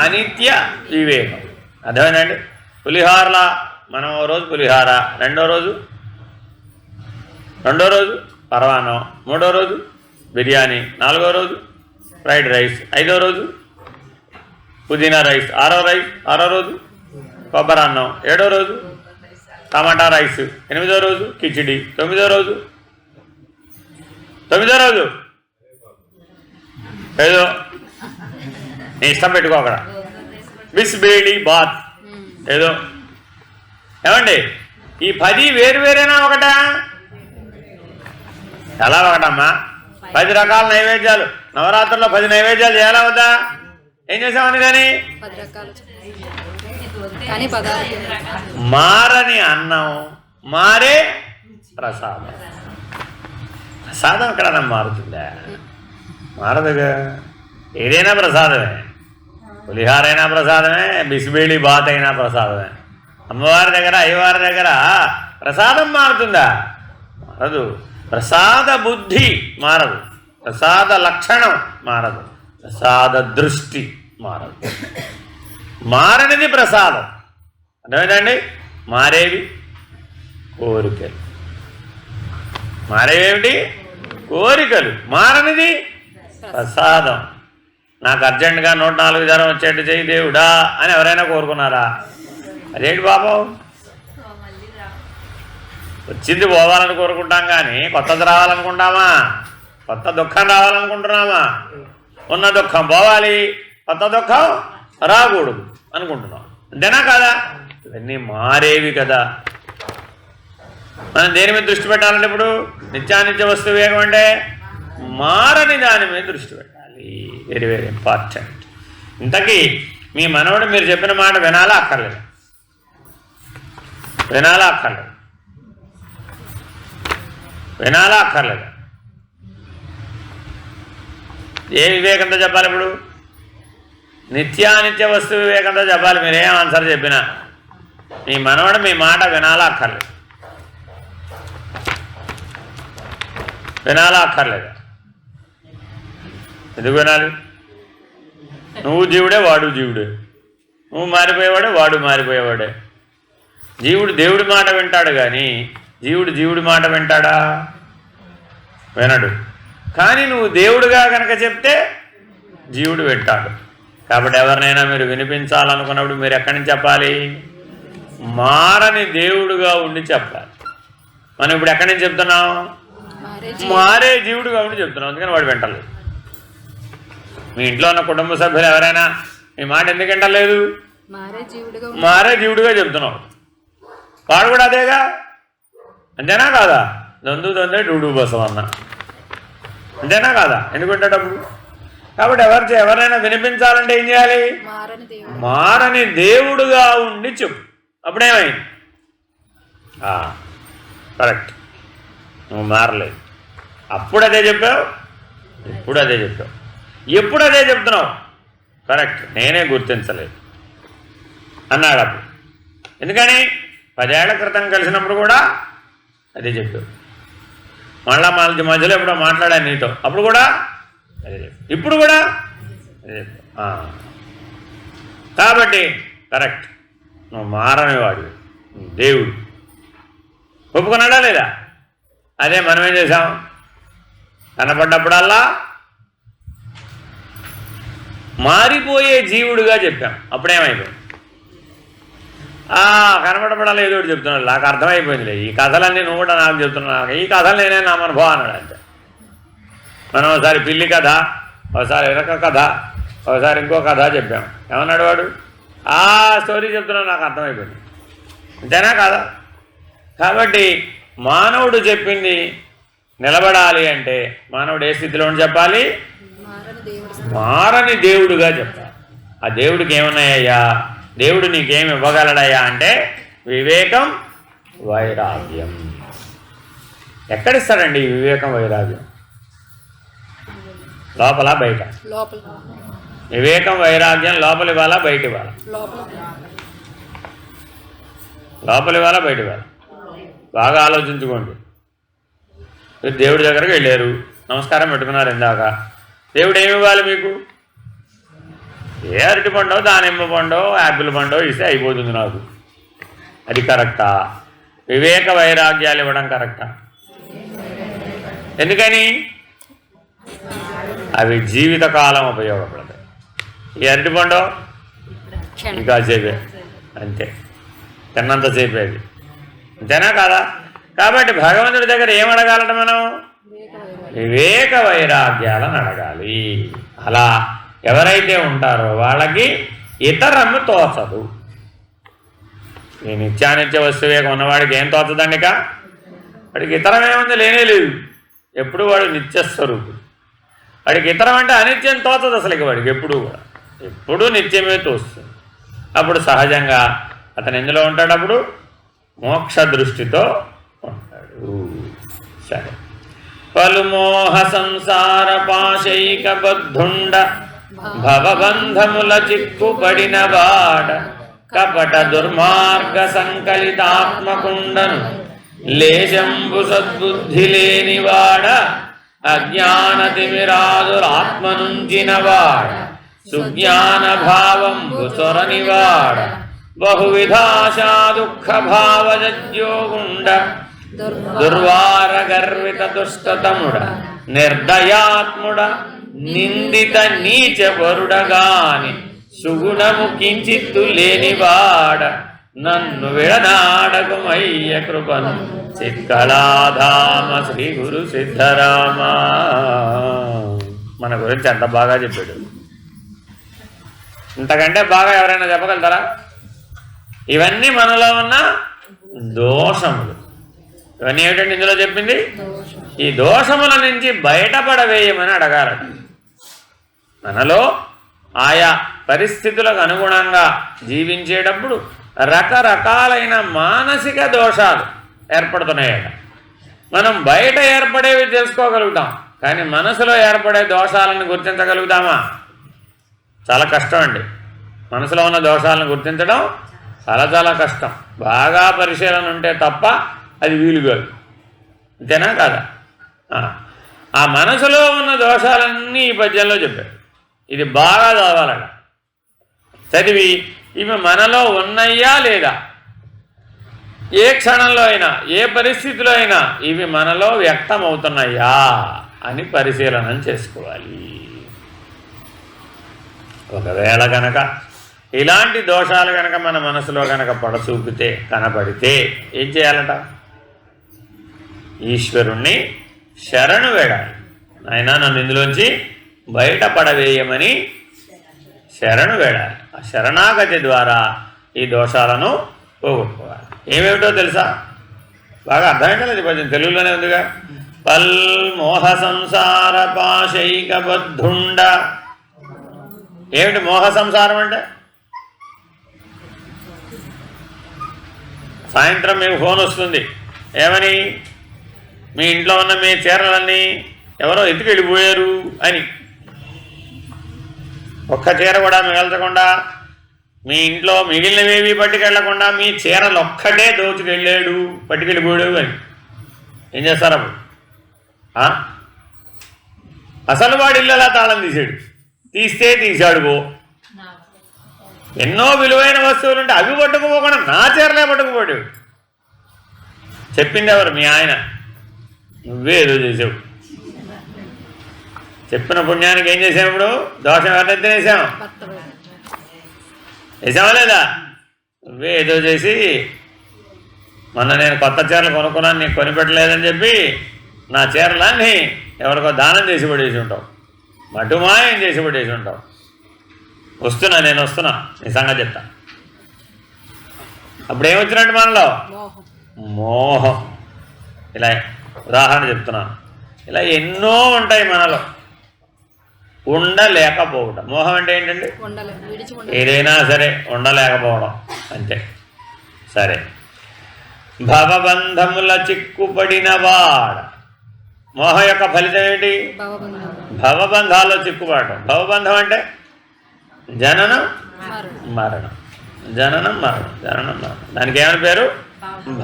అనిత్య వివేకం. అర్థమైందండి. పులిహారలా మనం ఓ రోజు పులిహార, రెండో రోజు పరవాన్నం, మూడో రోజు బిర్యానీ, నాలుగో రోజు ఫ్రైడ్ రైస్, ఐదో రోజు పుదీనా రైస్, ఆరో రోజు కొబ్బరన్నం, ఏడో రోజు టమాటా రైస్, ఎనిమిదో రోజు కిచిడి, తొమ్మిదో రోజు ఏదో నీ ఇష్టం పెట్టుకో అక్కడ, బిస్బేళి బాత్ ఏదో. ఏమండి ఈ 10 వేరువేరేనా ఒకటా? ఎలా ఒకటమ్మా? 10 రకాల నైవేద్యాలు, నవరాత్రుల్లో 10 నైవేద్యాలు చేయాలా వద్దా? ఏం చేసామని కానీ మారని అన్నం, మారే ప్రసాదం. ప్రసాదం ఎక్కడన్నా మారుతుందా? మారదుగా. ఏదైనా ప్రసాదమే, పులిహార అయినా ప్రసాదమే, బిస్బేళి బాత్ అయినా ప్రసాదమే. అమ్మవారి దగ్గర అయ్యవారి దగ్గర ప్రసాదం మారుతుందా? మారదు. ప్రసాద బుద్ధి మారదు, ప్రసాద లక్షణం మారదు, ప్రసాద దృష్టి మారదు. మారనిది ప్రసాదం. అర్థమైందండి. మారేవి కోరికలు. మారేవేమిటి? కోరికలు. మారనిది ప్రసాదం. నాకు అర్జెంటుగా 104 జ్వరం వచ్చేట్టు చేయి దేవుడా అని ఎవరైనా కోరుకున్నారా? అదేంటి పాపం? వచ్చింది పోవాలని కోరుకుంటాం కానీ కొత్తది రావాలనుకుంటామా? కొత్త దుఃఖం రావాలనుకుంటున్నామా? ఉన్న దుఃఖం పోవాలి, కొత్త దుఃఖం రాకూడదు అనుకుంటున్నాం. అంతేనా కాదా? ఇవన్నీ మారేవి కదా. మనం దేని మీద దృష్టి పెట్టాలంటే ఇప్పుడు నిత్యానిత్య వస్తు వివేకం అంటే మారని దాని మీద దృష్టి పెట్టాలి. Very very important. ఇంతకీ మీ మనవడు మీరు చెప్పిన మాట వినాలా అక్కర్లేదు? వినాలా అక్కర్లేదు? వినాలా అక్కర్లేదు? ఏ వివేకంతో చెప్పాలి? ఇప్పుడు నిత్యానిత్య వస్తు వివేకంతో చెప్పాలి. మీరేం ఆన్సర్ చెప్పినా మీ మనవడు మీ మాట వినాలా అక్కర్లేదు? వినాలా అక్కర్లేదు? ఎందుకు వినాలి? నువ్వు జీవుడే, వాడు జీవుడే. నువ్వు మారిపోయేవాడే, వాడు మారిపోయేవాడే. జీవుడు దేవుడి మాట వింటాడు కానీ జీవుడు జీవుడి మాట వింటాడా? వినడు. కానీ నువ్వు దేవుడుగా కనుక చెప్తే జీవుడు వింటాడు. కాబట్టి ఎవరినైనా మీరు వినిపించాలనుకున్నప్పుడు మీరు ఎక్కడి నుంచి చెప్పాలి? మారని దేవుడుగా ఉండి చెప్పాలి. మనం ఇప్పుడు ఎక్కడి నుంచి చెప్తున్నాం? మారే జీవుడుగా ఉండి చెప్తున్నాం. అందుకని వాడు వింటలేదు. మీ ఇంట్లో ఉన్న కుటుంబ సభ్యులు ఎవరైనా మీ మాట ఎందుకు వింటలేదు? మారే జీవుడుగా చెప్తున్నావు. వాడు కూడా అదేగా. అంతేనా కాదా? దొందే డూడు బసం అన్న. అంతేనా కాదా? ఎందుకు వింటేటప్పుడు? కాబట్టి ఎవరైనా వినిపించాలంటే ఏం చేయాలి? మారని దేవుడుగా ఉండి చెప్పు. అప్పుడేమైంది? కరెక్ట్, నువ్వు మారలేదు. అప్పుడు అదే చెప్పావు, ఇప్పుడు అదే చెప్పావు, ఎప్పుడు అదే చెప్తున్నావు. కరెక్ట్, నేనే గుర్తించలేదు అన్నాడు అప్పుడు. ఎందుకని? 10 ఏళ్ల క్రితం కలిసినప్పుడు కూడా అదే చెప్పావు. మధ్యలో ఎప్పుడో మాట్లాడాను నీతో, అప్పుడు కూడా అదే చెప్పావు, ఇప్పుడు కూడా అదే చెప్పావు. కాబట్టి కరెక్ట్, నువ్వు మారని వాడు, దేవుడు. ఒప్పుకున్నాడా లేదా? అదే మనమేం చేసాం, కనపడ్డప్పుడల్లా మారిపోయే జీవుడుగా చెప్పాం. అప్పుడేమైపోయింది, కనపడపడాలి ఏదో ఒకటి చెప్తున్నాడు, నాకు అర్థమైపోయిందిలే, ఈ కథలన్నీ నువ్వు కూడా నాకు చెప్తున్నావు, ఈ కథలు నేనే నా అనుభవం అన్నాడు అంతే. మనం ఒకసారి పిల్లి కథ, ఒకసారి ఎరక కథ, ఒకసారి ఇంకో కథ చెప్పాం. ఏమన్నాడు వాడు, ఆ స్టోరీ చెప్తున్నావు నాకు అర్థమైపోయింది, అంతేనా కాదా? కాబట్టి మానవుడు చెప్పింది నిలబడాలి అంటే మానవుడు ఏ స్థితిలో ఉండి చెప్పాలి, మారని దేవుడుగా చెప్పాలి. ఆ దేవుడికి ఏమున్నాయ్యా, దేవుడు నీకేమి ఇవ్వగలడయ్యా అంటే వివేకం వైరాగ్యం. ఎక్కడిస్తాడండి ఈ వివేకం వైరాగ్యం? లోపల బయట? వివేకం వైరాగ్యం లోపలి ఇవ్వాలా బయట ఇవ్వాలా? లోపలి ఇవ్వాలా బయట ఇవ్వాలా? బాగా ఆలోచించుకోండి. మీరు దేవుడి దగ్గరకు వెళ్ళారు, నమస్కారం పెట్టుకున్నారు, ఇందాక దేవుడు ఏమి ఇవ్వాలి మీకు? ఏ అరటి పండో దానిమ్మ పండో యాపిల్ పండో ఇస్తే అయిపోతుంది నాకు. అది కరెక్టా? వివేక వైరాగ్యాలు ఇవ్వడం కరెక్టా? ఎందుకని? అవి జీవితకాలం ఉపయోగపడతాయి. ఈ అరటి పండో ఇంకా సేపే, అంతే, తిన్నంతసేపే అది, అంతేనా కాదా? కాబట్టి భగవంతుడి దగ్గర ఏం అడగాలట మనం? వివేక వైరాగ్యాలను అడగాలి. అలా ఎవరైతే ఉంటారో వాళ్ళకి ఇతరము తోచదు. ఈ నిత్యానిత్య వస్తువేగం ఉన్నవాడికి ఏం తోచదండి? వాడికి ఇతరం ఏముంది? లేనే లేదు. ఎప్పుడు వాడు నిత్యస్వరూపుడు. వాడికి ఇతరం అంటే అనిత్యం తోచదు అసలు. వాడికి ఎప్పుడు కూడా ఎప్పుడూ నిత్యమే తోస్తుంది. అప్పుడు సహజంగా అతను ఎందులో ఉంటాడు? అప్పుడు మోక్ష దృష్టితో ఉంటాడు. సరే, పలుమోహ సంసార పాశైక బద్ధుండ భవబంధముల చిక్కుపడిన వాడ కపట దుర్మార్గ సంకలితాత్మకుండను లేశంబు సద్బుద్ధి లేనివాడ అజ్ఞాన తిమిరాదురాత్మనుంచినవాడ సుజ్ఞాన భావంబు చొరనివాడ బహువిధాశా దుఃఖ భావజోగుండ దుర్వార గర్విత దుష్టతముడ నిర్దయాత్ముడ నిందిత నీచపరుడగాని సుగుణము కించిత్తు లేనివాడ నన్ను విడనాడకుమయ్య కృపను చిత్కళాధామ శ్రీ గురు సిద్ధరామ. మన గురించి ఎంత బాగా చెప్పాడు. ఇంతకంటే బాగా ఎవరైనా చెప్పగలుగుతారా? ఇవన్నీ మనలో ఉన్న దోషములు. ఇవన్నీ ఏమిటండి ఇందులో చెప్పింది? ఈ దోషముల నుంచి బయటపడవేయమని అడగాలట. మనలో ఆయా పరిస్థితులకు అనుగుణంగా జీవించేటప్పుడు రకరకాలైన మానసిక దోషాలు ఏర్పడుతున్నాయట. మనం బయట ఏర్పడేవి తెలుసుకోగలుగుతాం, కానీ మనసులో ఏర్పడే దోషాలను గుర్తించగలుగుతామా? చాలా కష్టం అండి. మనసులో ఉన్న దోషాలను గుర్తించడం చాలా చాలా కష్టం. బాగా పరిశీలన ఉంటే తప్ప అది వీలు కాదు, అంతేనా కాదా? ఆ మనసులో ఉన్న దోషాలన్నీ ఈ పద్యంలో చెప్పారు. ఇది బాగా చదవాలట. చదివి ఇవి మనలో ఉన్నాయా లేదా, ఏ క్షణంలో అయినా ఏ పరిస్థితిలో అయినా ఇవి మనలో వ్యక్తమవుతున్నాయా అని పరిశీలన చేసుకోవాలి. ఒకవేళ కనుక ఇలాంటి దోషాలు కనుక మన మనసులో కనుక పడచూపితే కనపడితే ఏం చేయాలట? ఈశ్వరుణ్ణి శరణు వేడాలి. ఆయన నన్ను ఇందులోంచి బయటపడవేయమని శరణు వేడాలి. ఆ శరణాగతి ద్వారా ఈ దోషాలను పోగొట్టుకోవాలి. ఏమేమిటో తెలుసా? బాగా అర్థమైందా? కొంచెం తెలుగులోనే ఉందిగా. పల్మోహ సంసార పాశైక బద్ధుండ. ఏమిటి మోహ సంసారం అంటే? సాయంత్రం మీకు ఫోన్ వస్తుంది, ఏమని? మీ ఇంట్లో ఉన్న మీ చీరలన్నీ ఎవరో ఎత్తుకెళ్ళిపోయారు అని. ఒక్క చీర కూడా మిగల్చకుండా, మీ ఇంట్లో మిగిలినవేవి పట్టుకెళ్లకుండా మీ చీరలు ఒక్కటే దోచుకెళ్ళాడు, పట్టుకెళ్ళిపోయాడు అని ఏం చేస్తారు అప్పుడు? అసలు వాడి ఇళ్ళలా తాళం తీసాడు, తీస్తే తీశాడు పో. ఎన్నో విలువైన వస్తువులు ఉంటే అవి పట్టుకుపోకుండా నా చీరలే పట్టుకుపోయాడు. చెప్పింది ఎవరు? మీ ఆయన. నువ్వే ఏదో చేసావు. చెప్పిన పుణ్యానికి ఏం చేసావు? ఇప్పుడు దోషం ఎవరినైతే వేసాం? వేసావా లేదా? నువ్వే ఏదో చేసి మొన్న నేను కొత్త చీరలు కొనుక్కున్నాను, నీకు కొనిపెట్టలేదని చెప్పి నా చీరలన్నీ ఎవరికో దానం చేసి పడేసి ఉంటావు, మటుమాయం చేసి పడేసి ఉంటావు. నేను వస్తున్నా, నీ సంగతి చెప్తా. అప్పుడు ఏమొచ్చినట్టు మనలో? మోహం. ఇలా ఉదాహరణ చెప్తున్నాను. ఇలా ఎన్నో ఉంటాయి మనలో. ఉండలేకపోవడం. మోహం అంటే ఏంటండి? ఏదైనా సరే ఉండలేకపోవడం అంతే. సరే, భవబంధముల చిక్కుపడిన వాడ. మోహం యొక్క ఫలితం ఏమిటి? భవబంధాల్లో చిక్కుపడటం. భవబంధం అంటే జననం మరణం, జననం మరణం, జననం మరణం. దానికి ఏమని పేరు?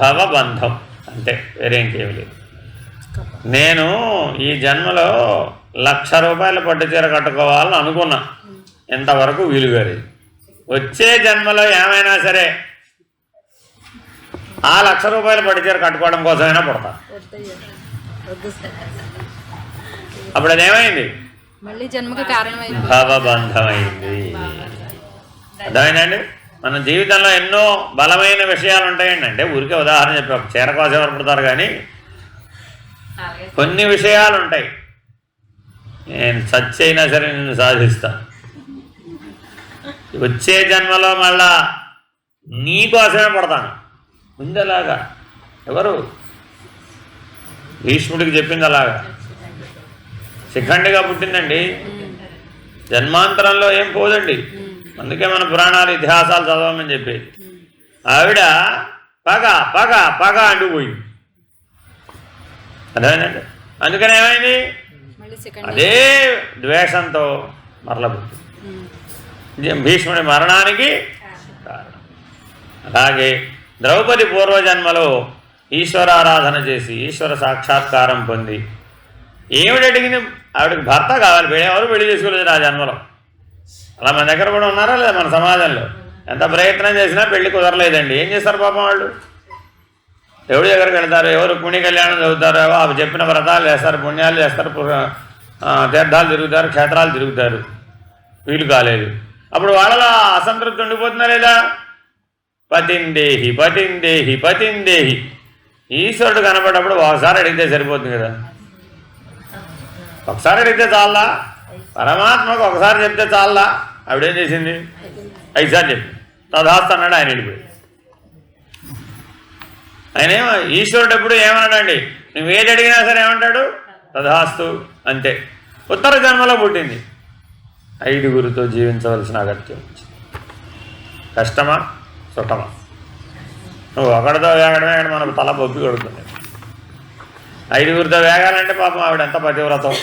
భవబంధం. అంతే, వేరే ఇంకేమి లేదు. నేను ఈ జన్మలో 1,00,000 రూపాయల పట్టు చీర కట్టుకోవాలని అనుకున్నా, ఇంతవరకు వీలుగాలేదు. వచ్చే జన్మలో ఏమైనా సరే ఆ 1,00,000 రూపాయల పట్టు చీర కట్టుకోవడం కోసమైనా పుడతా. అప్పుడు అదేమైంది? భవబంధమైంది. అర్థమైందండి? మన జీవితంలో ఎన్నో బలమైన విషయాలు ఉంటాయండి. అంటే ఊరికే ఉదాహరణ చెప్పి ఒక చీర కోసం ఎవరు పుడతారు, కానీ కొన్ని విషయాలు ఉంటాయి. నేను చచ్చైనా సరే నిన్ను సాధిస్తాను. వచ్చే జన్మలో మళ్ళా నీ కోసమే పడతాను. ముందలాగా ఎవరు? భీష్ముడికి చెప్పింది అలాగా. శిఖండిగా పుట్టిందండి, జన్మాంతరంలో ఏం పోదండి. అందుకే మన పురాణాలు ఇతిహాసాలు చదవమని చెప్పేది. ఆవిడ పగ పగ పగ అంటుపోయింది. అదేనండి. అందుకని ఏమైంది? అదే ద్వేషంతో మరల పుట్టింది. భీష్ముడి మరణానికి కారణం. అలాగే ద్రౌపది పూర్వజన్మలో ఈశ్వరారాధన చేసి ఈశ్వర సాక్షాత్కారం పొంది ఏమిటి అడిగింది? ఆవిడకి భర్త కావాలి. ఎవరు పెళ్లి చేసుకోలేదు ఆ జన్మలో. అలా మన దగ్గర కూడా ఉన్నారా లేదా? మన సమాజంలో ఎంత ప్రయత్నం చేసినా పెళ్లి కుదరలేదండి. ఏం చేస్తారు పాపం వాళ్ళు? ఎవరి దగ్గరికి వెళ్తారు? ఎవరు పుణ్య కళ్యాణం చదువుతారు, అవి చెప్పిన వ్రతాలు చేస్తారు, పుణ్యాలు చేస్తారు, తీర్థాలు తిరుగుతారు, క్షేత్రాలు తిరుగుతారు. వీలు కాలేదు. అప్పుడు వాళ్ళలో అసంతృప్తి ఉండిపోతుందా లేదా? పతిందేహి పతిందేహి పతిందేహి. ఈశ్వరుడు కనపడప్పుడు ఒకసారి అడిగితే సరిపోతుంది కదా. ఒకసారి అడిగితే చాలా? పరమాత్మకు ఒకసారి చెప్తే చాలా? ఆవిడేం చేసింది? 5 సార్లు చెప్పి తదాస్తు అన్నాడు. ఆయన వెళ్ళిపోయి. ఆయన ఈశ్వరుడు ఎప్పుడు ఏమన్నాడండి? నువ్వు ఏది అడిగినా సరే ఏమంటాడు? తదాస్తు, అంతే. ఉత్తర జన్మలో పుట్టింది. 5గురితో జీవించవలసిన అగత్యం వచ్చింది. కష్టమా సుఖమా? నువ్వు ఒకటితో వేగడమే మనకు తల బొప్పి కొడుతుంది. 5గురితో వేగాలంటే పాపం ఆవిడ ఎంత పతివ్రతం.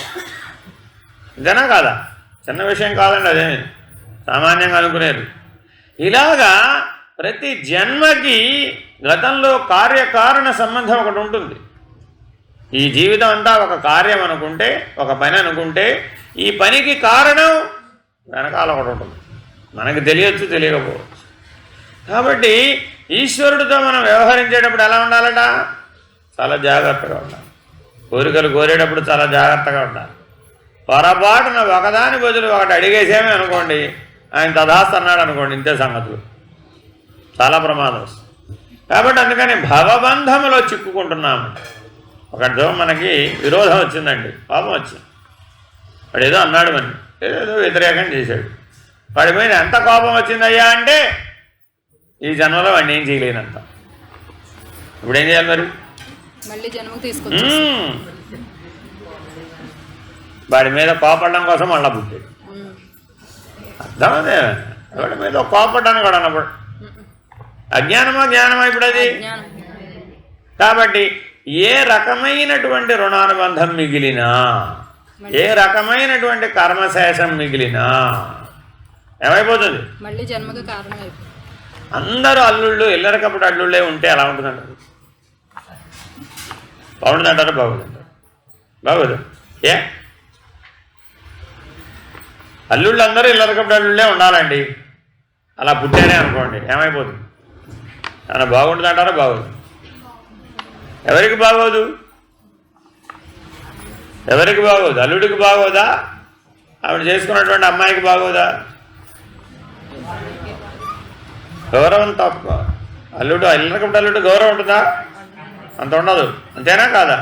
ఇదేనా కాదా? చిన్న విషయం కాదండి, అదే సామాన్యంగా అనుకునేది. ఇలాగా ప్రతి జన్మకి గతంలో కార్యకారణ సంబంధం ఒకటి ఉంటుంది. ఈ జీవితం అంతా ఒక కార్యం అనుకుంటే, ఒక పని అనుకుంటే, ఈ పనికి కారణం వెనకాల ఒకటి ఉంటుంది. మనకి తెలియచ్చు, తెలియకపోవచ్చు. కాబట్టి ఈశ్వరుడితో మనం వ్యవహరించేటప్పుడు ఎలా ఉండాలట? చాలా జాగ్రత్తగా ఉండాలి. కోరికలు కోరేటప్పుడు చాలా జాగ్రత్తగా ఉండాలి. పొరపాటున ఒకదాని బదులు ఒకటి అడిగేసేమే అనుకోండి, ఆయన తదాస్తు అన్నాడు అనుకోండి, ఇంతే సంగతులు. చాలా ప్రమాదం వస్తుంది. కాబట్టి అందుకని భవబంధములో చిక్కుకుంటున్నాము. ఒకటితో మనకి విరోధం వచ్చిందండి, పాపం వచ్చింది. వాడు ఏదో అన్నాడు, మరి ఏదో వ్యతిరేకం చేశాడు. వాడి మీద ఎంత కోపం వచ్చిందయ్యా అంటే ఈ జన్మలో వాడిని ఏం చేయలేనంత. ఇప్పుడు ఏం చేయాలి మరి? వాడి మీద కోపడడం కోసం మళ్ళా పుట్టాడు. అర్థమదే. వాడి మీద కోపడ్డాను కూడా అన్నప్పుడు అజ్ఞానమా జ్ఞానమా? ఇప్పుడు అది. కాబట్టి ఏ రకమైనటువంటి రుణానుబంధం మిగిలినా, ఏ రకమైనటువంటి కర్మశేషం మిగిలినా ఏమైపోతుంది? మళ్ళీ జన్మకు కారణం. అందరూ అల్లుళ్ళు ఇల్లరికప్పుడు అల్లుళ్ళే ఉంటే ఎలా ఉంటుందంటారు? బాగుంటుందంటారు? బాగుందంటారు? బాగోదు. ఏ అల్లుళ్ళు అందరూ ఇల్లరికప్పుడు అల్లుళ్ళే ఉండాలండి. అలా పుట్టారే అనుకోండి, ఏమైపోతుంది? ఏమైనా బాగుంటుందంటారా? బాగోదు. ఎవరికి బాగోదు? ఎవరికి బాగోదు? అల్లుడికి బాగోదా? ఆవిడ చేసుకున్నటువంటి అమ్మాయికి బాగోదా? గౌరవం తప్ప అల్లుడు గౌరవం ఉంటుందా? అంత ఉండదు. అంతేనా కాదా?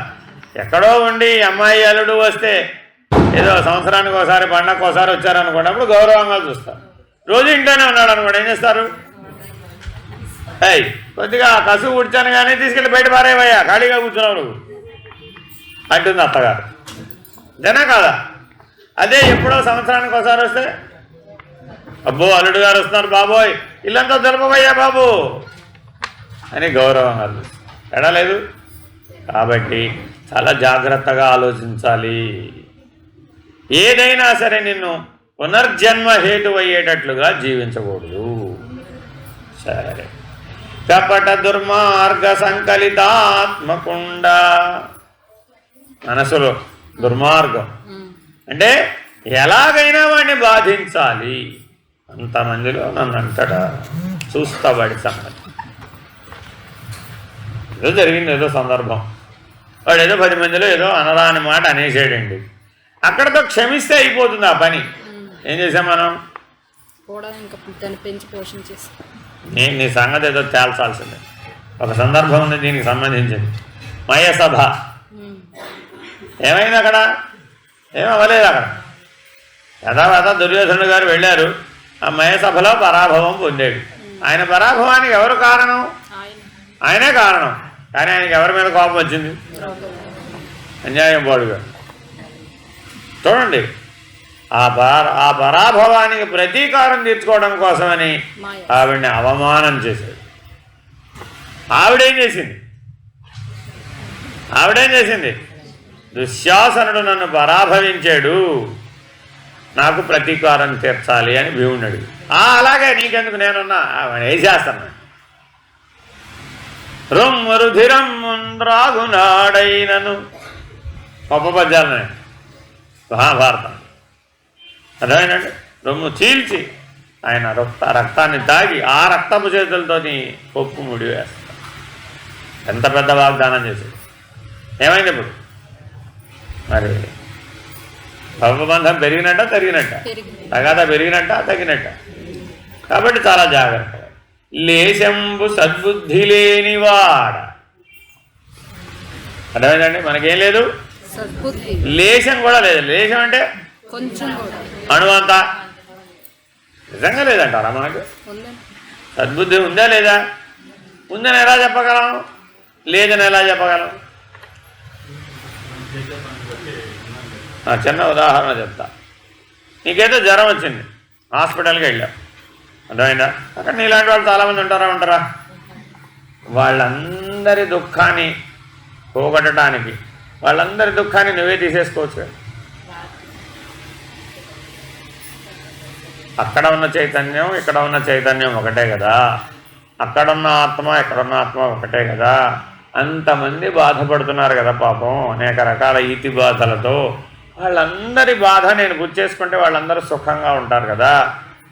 ఎక్కడో ఉండి అమ్మాయి అల్లుడు వస్తే ఏదో సంవత్సరానికి ఒకసారి పండగకు ఒకసారి వచ్చారనుకోండి, అప్పుడు గౌరవంగా చూస్తారు. రోజు ఇంట్లోనే ఉన్నాడు అనుకోండి, ఏం చేస్తారు? కొద్దిగా కసువు కూర్చాను కానీ తీసుకెళ్ళి బయట పారేవయ్యా, ఖాళీగా కూర్చున్నావు నువ్వు అంటుంది అత్తగారు. అంతేనా కాదా? అదే ఎప్పుడో సంవత్సరానికి ఒకసారి వస్తే, అబ్బో అల్లుడు గారు వస్తున్నారు బాబోయ్, ఇల్లంతా దులపబోయ్యా బాబు అని గౌరవంగా ఎడలేదు. కాబట్టి చాలా జాగ్రత్తగా ఆలోచించాలి. ఏదైనా సరే నిన్ను పునర్జన్మ హేతు అయ్యేటట్లుగా జీవించకూడదు. సరే. కపట దుర్మార్గ సంకలితాత్మకుండ, మనసులో దుర్మార్గం అంటే ఎలాగైనా వాడిని బాధించాలి, అంతమందిలో నన్ను అంతటా చూస్తావాడి సంగతి. ఏదో జరిగింది, ఏదో సందర్భం, వాడు ఏదో 10 మందిలో ఏదో అనరాని మాట అనేసాడండి, అక్కడతో క్షమిస్తే అయిపోతుంది ఆ పని. ఏం చేసాం మనం? నీ సంగతి ఏదో తేల్చాల్సిందే. ఒక సందర్భం ఉంది దీనికి సంబంధించింది. మయసభ ఏమైంది అక్కడ? ఏమవ్వలేదు అక్కడ. యథావత దుర్యోధనుడు గారు వెళ్ళారు, ఆ మయసభలో పరాభవం పొందాడు. ఆయన పరాభవానికి ఎవరు కారణం? ఆయనే కారణం. కానీ ఆయనకి ఎవరి మీద కోపం వచ్చింది? అన్యాయం పాడుగా. చూడండి, ఆ పరాభవానికి ప్రతీకారం తీర్చుకోవడం కోసమని ఆవిడ్ని అవమానం చేశాడు. ఆవిడేం చేసింది? దుశ్శాసనుడు నన్ను పరాభవించాడు, నాకు ప్రతీకారం తీర్చాలి అని భీముడు. అలాగే నీకెందుకు, నేనున్నా, ఆవిడ వేసేస్తాను. రుధిరం రాగునాడైనను గొప్ప పద్యాలు మహాభారతం. అర్థమైనండి? రొమ్ము చీల్చి ఆయన రక్తాన్ని తాగి ఆ రక్తపు చేతులతో పప్పు ముడి వేస్తాడు. ఎంత పెద్ద వాగ్దానం చేశాడు. ఏమైంది ఇప్పుడు? మరి భగవబంధం పెరిగినట్ట తరిగినట్ట? తగాదా పెరిగినట్ట తగినట్ట? కాబట్టి చాలా జాగ్రత్తగా. లేశంబు సద్బుద్ధి లేనివాడ. అర్థమైందండి? మనకేం లేదు, లేశం కూడా లేదు. లేశం అంటే అణువంతా నిజంగా లేదంటారా మనకు? సద్బుద్ధి ఉందా లేదా? ఉందని ఎలా చెప్పగలం? లేదని ఎలా చెప్పగలం? చిన్న ఉదాహరణ చెప్తా. నీకైతే జ్వరం వచ్చింది, హాస్పిటల్కి వెళ్ళావు, అర్థమైందా? అక్కడ నీలాంటి వాళ్ళు చాలామంది ఉంటారా? వాళ్ళందరి దుఃఖాన్ని పోగొట్టడానికి, వాళ్ళందరి దుఃఖాన్ని నువ్వే తీసేసుకోవచ్చు. అక్కడ ఉన్న చైతన్యం ఇక్కడ ఉన్న చైతన్యం ఒకటే కదా. అక్కడున్న ఆత్మ ఇక్కడున్న ఆత్మ ఒకటే కదా. అంతమంది బాధపడుతున్నారు కదా పాపం, అనేక రకాల ఈతి బాధలతో. వాళ్ళందరి బాధ నేను గుర్చేసుకుంటే వాళ్ళందరూ సుఖంగా ఉంటారు కదా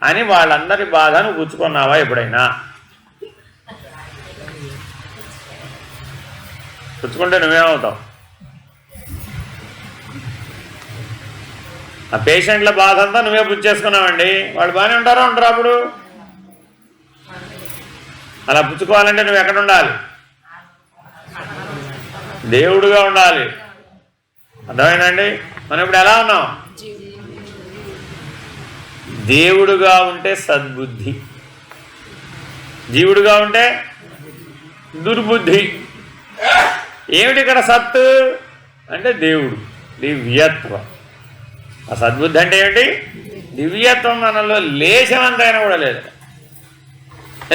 అని వాళ్ళందరి బాధను గుచ్చుకున్నావా ఎప్పుడైనా? గుచ్చుకుంటే నువ్వేమవుతావు? ఆ పేషెంట్ల బాధ అంతా నువ్వే పుచ్చేసుకున్నావండి. వాళ్ళు బాగానే ఉంటారా? అప్పుడు అలా పుచ్చుకోవాలంటే నువ్వు ఎక్కడ ఉండాలి? దేవుడుగా ఉండాలి. అర్థమైందండి? మనం ఇప్పుడు ఎలా ఉన్నాం? దేవుడుగా ఉంటే సద్బుద్ధి, జీవుడుగా ఉంటే దుర్బుద్ధి. ఏమిటి ఇక్కడ సత్తు అంటే? దేవుడు, దివ్యత్వం. ఆ సద్బుద్ధి అంటే ఏమిటి? దివ్యత్వం మనలో లేశమంతైనా కూడా లేదు.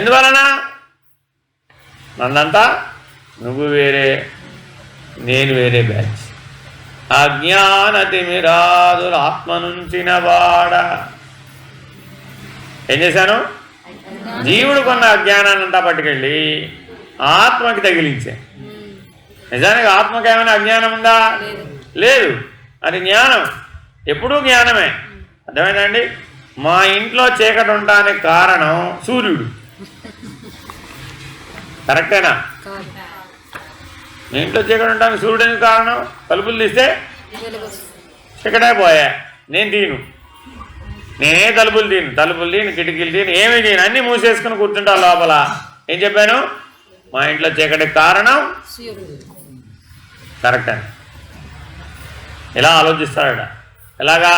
ఎందువలన? నన్నంతా నువ్వు వేరే నేను వేరే బ్యాచ్. అజ్ఞానతిమిరాదులు ఆత్మ నుంచిన వాడ. ఏం చేశాను? జీవుడు కొన్న అజ్ఞానాన్ని అంతా పట్టుకెళ్ళి ఆత్మకి తగిలించా. నిజానికి ఆత్మకి ఏమైనా అజ్ఞానం ఉందా? లేదు. అది జ్ఞానం, ఎప్పుడూ జ్ఞానమే. అర్థమైందండి? మా ఇంట్లో చీకటి ఉండడానికి కారణం సూర్యుడు. కరెక్టేనా? మీ ఇంట్లో చీకటి ఉండడానికి సూర్యుడు ఎందుకు కారణం? తలుపులు తీస్తే వెలుగు చీకటే పోయా, నేను తీను, నేనే తలుపులు తీను, కిటికీలు తీను, ఏమీ తీను, అన్నీ మూసేసుకుని కూర్చుంటా లోపల. ఏం చెప్పాను? మా ఇంట్లో చీకటికి కారణం సూర్యుడు. కరెక్ట్ అని ఇలా ఆలోచిస్తాడట. ఎలాగా?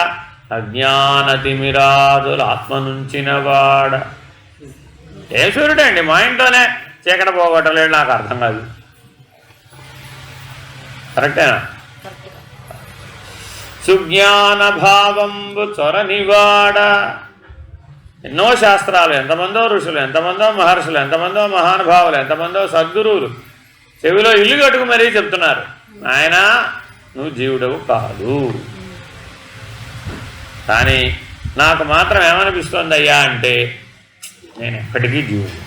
అజ్ఞానతిమిరాదులు ఆత్మ నుంచినవాడ. ఏ సూర్యుడు అండి, మా ఇంట్లోనే చీకటి పోగొట్టలేడు, నాకు అర్థం కాదు. కరెక్టేనా? సుజ్ఞాన భావంబు చొరనివాడ. ఎన్నో శాస్త్రాలు, ఎంతమందో ఋషులు, ఎంతమందో మహర్షులు, ఎంతమందో మహానుభావులు, ఎంతమందో సద్గురువులు చెవిలో ఇల్లు కట్టుకు మరీ చెప్తున్నారు, ఆయన నువ్వు జీవుడవు కాదు. కానీ నాకు మాత్రం ఏమనిపిస్తుంది అయ్యా అంటే, నేను ఎప్పటికీ జీవుడు.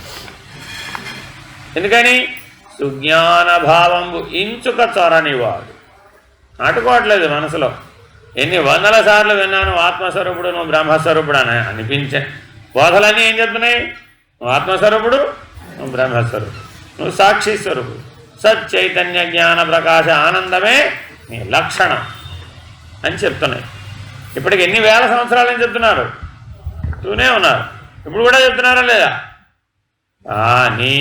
ఎందుకని? సుజ్ఞాన భావంబు ఇంచుక చొరనివాడు. నాటుకోవట్లేదు మనసులో. ఎన్ని వందల సార్లు విన్నాను, ఆత్మస్వరూపుడు, నువ్వు బ్రహ్మస్వరూపుడు అని అనిపించే బోధలన్నీ ఏం చెప్తున్నాయి? నువ్వు ఆత్మస్వరూపుడు, నువ్వు బ్రహ్మస్వరూపుడు, నువ్వు సాక్షి స్వరూపుడు, సత్ చైతన్య జ్ఞాన ప్రకాశ ఆనందమే నీ లక్షణం అని చెప్తున్నాయి. ఇప్పటికి ఎన్ని వేల సంవత్సరాలని చెప్తున్నారు, చెప్తూనే ఉన్నారు. ఇప్పుడు కూడా చెప్తున్నారా లేదా? నీ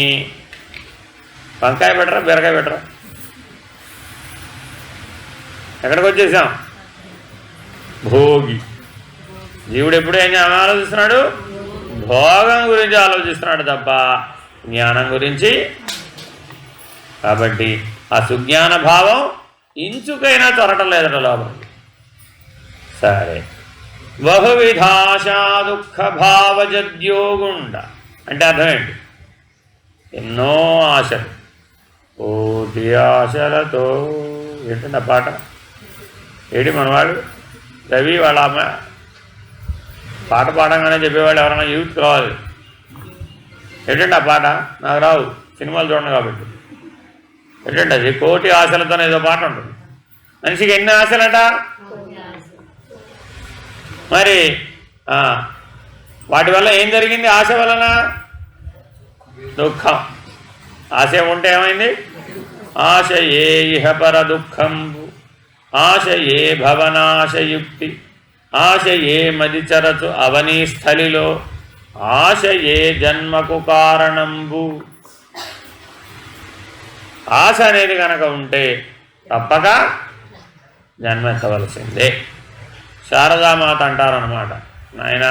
వంకాయ పెట్టరా, బీరకాయ పెట్టరా, ఎక్కడికి వచ్చేసాం? భోగి. జీవుడు ఎప్పుడు ఏం ఆలోచిస్తున్నాడు? భోగం గురించి ఆలోచిస్తున్నాడు తప్ప జ్ఞానం గురించి. కాబట్టి ఆ సుజ్ఞాన భావం ఇంచుకైనా చొరటం లేదట లోపల. సరే, బహువిధాశా దుఃఖ భావజద్యోగుండ అంటే అర్థం ఏంటి? ఎన్నో ఆశలు, కోటి ఆశలతో. ఏంటంటే ఆ పాట ఏడి మనవాడు రవి వాళ్ళ అమ్మ పాట పాడంగానే చెప్పేవాళ్ళు ఎవరైనా యూత్ కావాలి. ఏంటంటే ఆ పాట నాకు రావు, సినిమాలు చూడండి కాబట్టి. ఏంటంటే అది కోటి ఆశలతో ఏదో పాట ఉంటుంది. మనిషికి ఎన్ని ఆశలట? మరి వాటి వల్ల ఏం జరిగింది? ఆశ వలన దుఃఖం. ఆశ ఉంటే ఏమైంది? ఆశ ఏ ఇహపర దుఃఖంబు, ఆశ ఏ భవనాశయుక్తి, ఆశ ఏ మదిచరచు అవనీ స్థలిలో, ఆశ ఏ జన్మకు కారణంబు. ఆశ అనేది కనుక ఉంటే తప్పక జన్మెత్తవలసిందే. శారదామాత అంటారనమాట, నాయన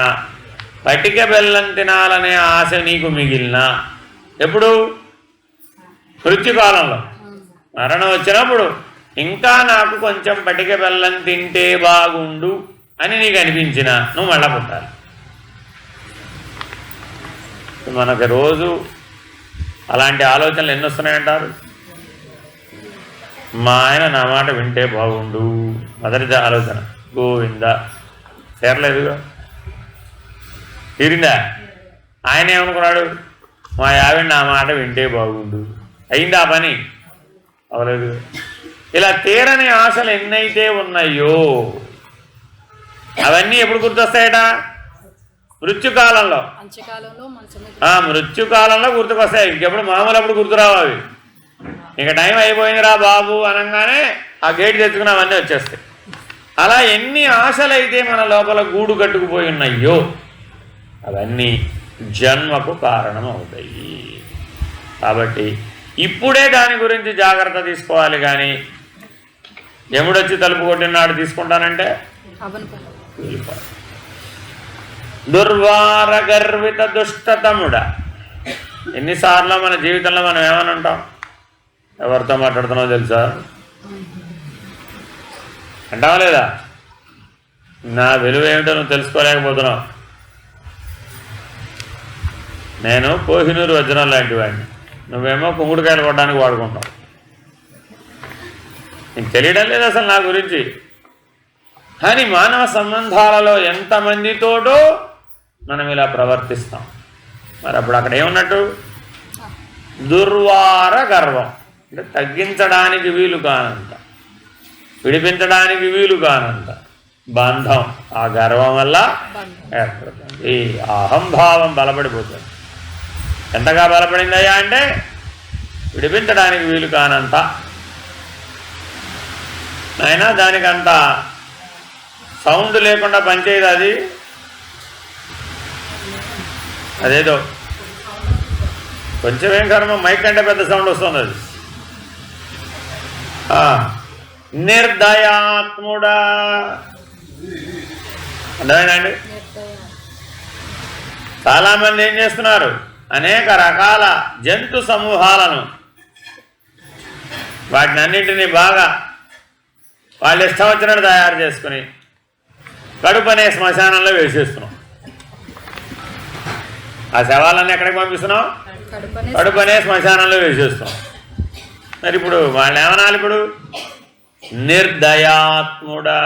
పటిక బెల్లం తినాలనే ఆశ నీకు మిగిలిన ఎప్పుడు? మృత్యుకాలంలో, మరణం వచ్చినప్పుడు ఇంకా నాకు కొంచెం పటిక బెల్లం తింటే బాగుండు అని నీకు అనిపించిన నువ్వు మళ్ళా పుట్టాలి. మనకు రోజు అలాంటి ఆలోచనలు ఎన్ని వస్తున్నాయంటారు? మా ఆయన నా మాట వింటే బాగుండు, మొదటి ఆలోచన. గోవింద చేరలేదుగా, తీరిందా? ఆయన ఏమనుకున్నాడు? మా ఆవిడ నా మాట వింటే బాగుండు. అయిందా పని? అవలేదు. ఇలా తీరని ఆశలు ఎన్నైతే ఉన్నాయో అవన్నీ ఎప్పుడు గుర్తొస్తాయట? మృత్యుకాలంలో. మృత్యుకాలంలో గుర్తుకొస్తాయి. ఇంకెప్పుడు మామూలు అప్పుడు గుర్తురావు అవి. ఇక టైం అయిపోయిందిరా బాబు అనగానే ఆ గేట్ తెచ్చుకుని అవన్నీ వచ్చేస్తాయి. అలా ఎన్ని ఆశలైతే మన లోపల గూడు కట్టుకుపోయి ఉన్నాయో అవన్నీ జన్మకు కారణం అవుతాయి. కాబట్టి ఇప్పుడే దాని గురించి జాగ్రత్త తీసుకోవాలి. కానీ యముడొచ్చి తలుపు కొట్టినాడు తీసుకుంటానంటే దుర్వార గర్విత దుష్టతముడ. ఎన్నిసార్లు మన జీవితంలో మనం ఏమని ఉంటాం? ఎవరితో మాట్లాడుతున్నావు తెలుసా అంటావా లేదా? నా విలువ ఏమిటో నువ్వు తెలుసుకోలేకపోతున్నావు. నేను కోహినూరు వజ్రం లాంటి వాడిని, నువ్వేమో కుంగుడుకాయలు కొట్టడానికి వాడుకుంటావు. నీకు తెలియడం లేదు అసలు నా గురించి. కానీ మానవ సంబంధాలలో ఎంతమందితోటో మనం ఇలా ప్రవర్తిస్తాం. మరి అప్పుడు అక్కడ ఏమున్నట్టు? దుర్వార గర్వం. అంటే తగ్గించడానికి వీలు కానంత, విడిపించడానికి వీలు కానంత బంధం ఆ గర్వం వల్ల ఏర్పడుతుంది. ఈ అహంభావం బలపడిపోతుంది. ఎంతగా బలపడిందయ్యా అంటే విడిపించడానికి వీలు కానంత అయినా దానికంత సౌండ్ లేకుండా పనిచేయదు అది. అదేదో కొంచెమేం కర్మ, మైక్ కంటే పెద్ద సౌండ్ వస్తుంది అది. నిర్దయాత్ముడా అర్థమైందండి. చాలామంది ఏం చేస్తున్నారు, అనేక రకాల జంతు సమూహాలను వాటిని అన్నింటినీ బాగా వాళ్ళు ఇష్టం వచ్చినట్టు తయారు చేసుకుని కడుపు అనే శ్మశానంలో వేసేస్తున్నాం. ఆ శవాలన్నీ ఎక్కడికి పంపిస్తున్నాం? కడుపు అనే శ్మశానంలో వేసేస్తున్నాం. మరి ఇప్పుడు వాళ్ళు ఏమనాలి? ఇప్పుడు నిర్దయాత్ముడా.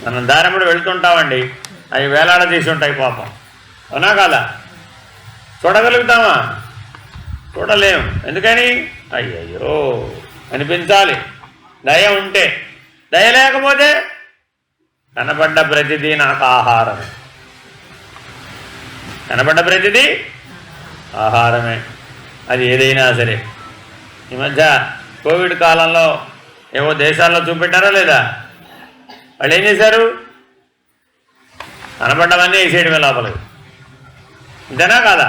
మనం దారిముడు వెళ్తుంటామండి, అవి వేలాడ తీసి ఉంటాయి పాపం, అవునా కాదా? చూడగలుగుతామా? చూడలేము. ఎందుకని? అయ్యయ్యో అనిపించాలి. దయ ఉంటే. దయ లేకపోతే కనపడ్డ ప్రతిదీ నాకు ఆహారమే, కనపడ్డ ప్రతిదీ ఆహారమే, అది ఏదైనా సరే. ఈ మధ్య కోవిడ్ కాలంలో ఏవో దేశాల్లో చూపెట్టారా లేదా? వాళ్ళు ఏం చేశారు? కనపడ్డవన్నీ వేసేయడమే లోపలికి. అంతేనా కాదా?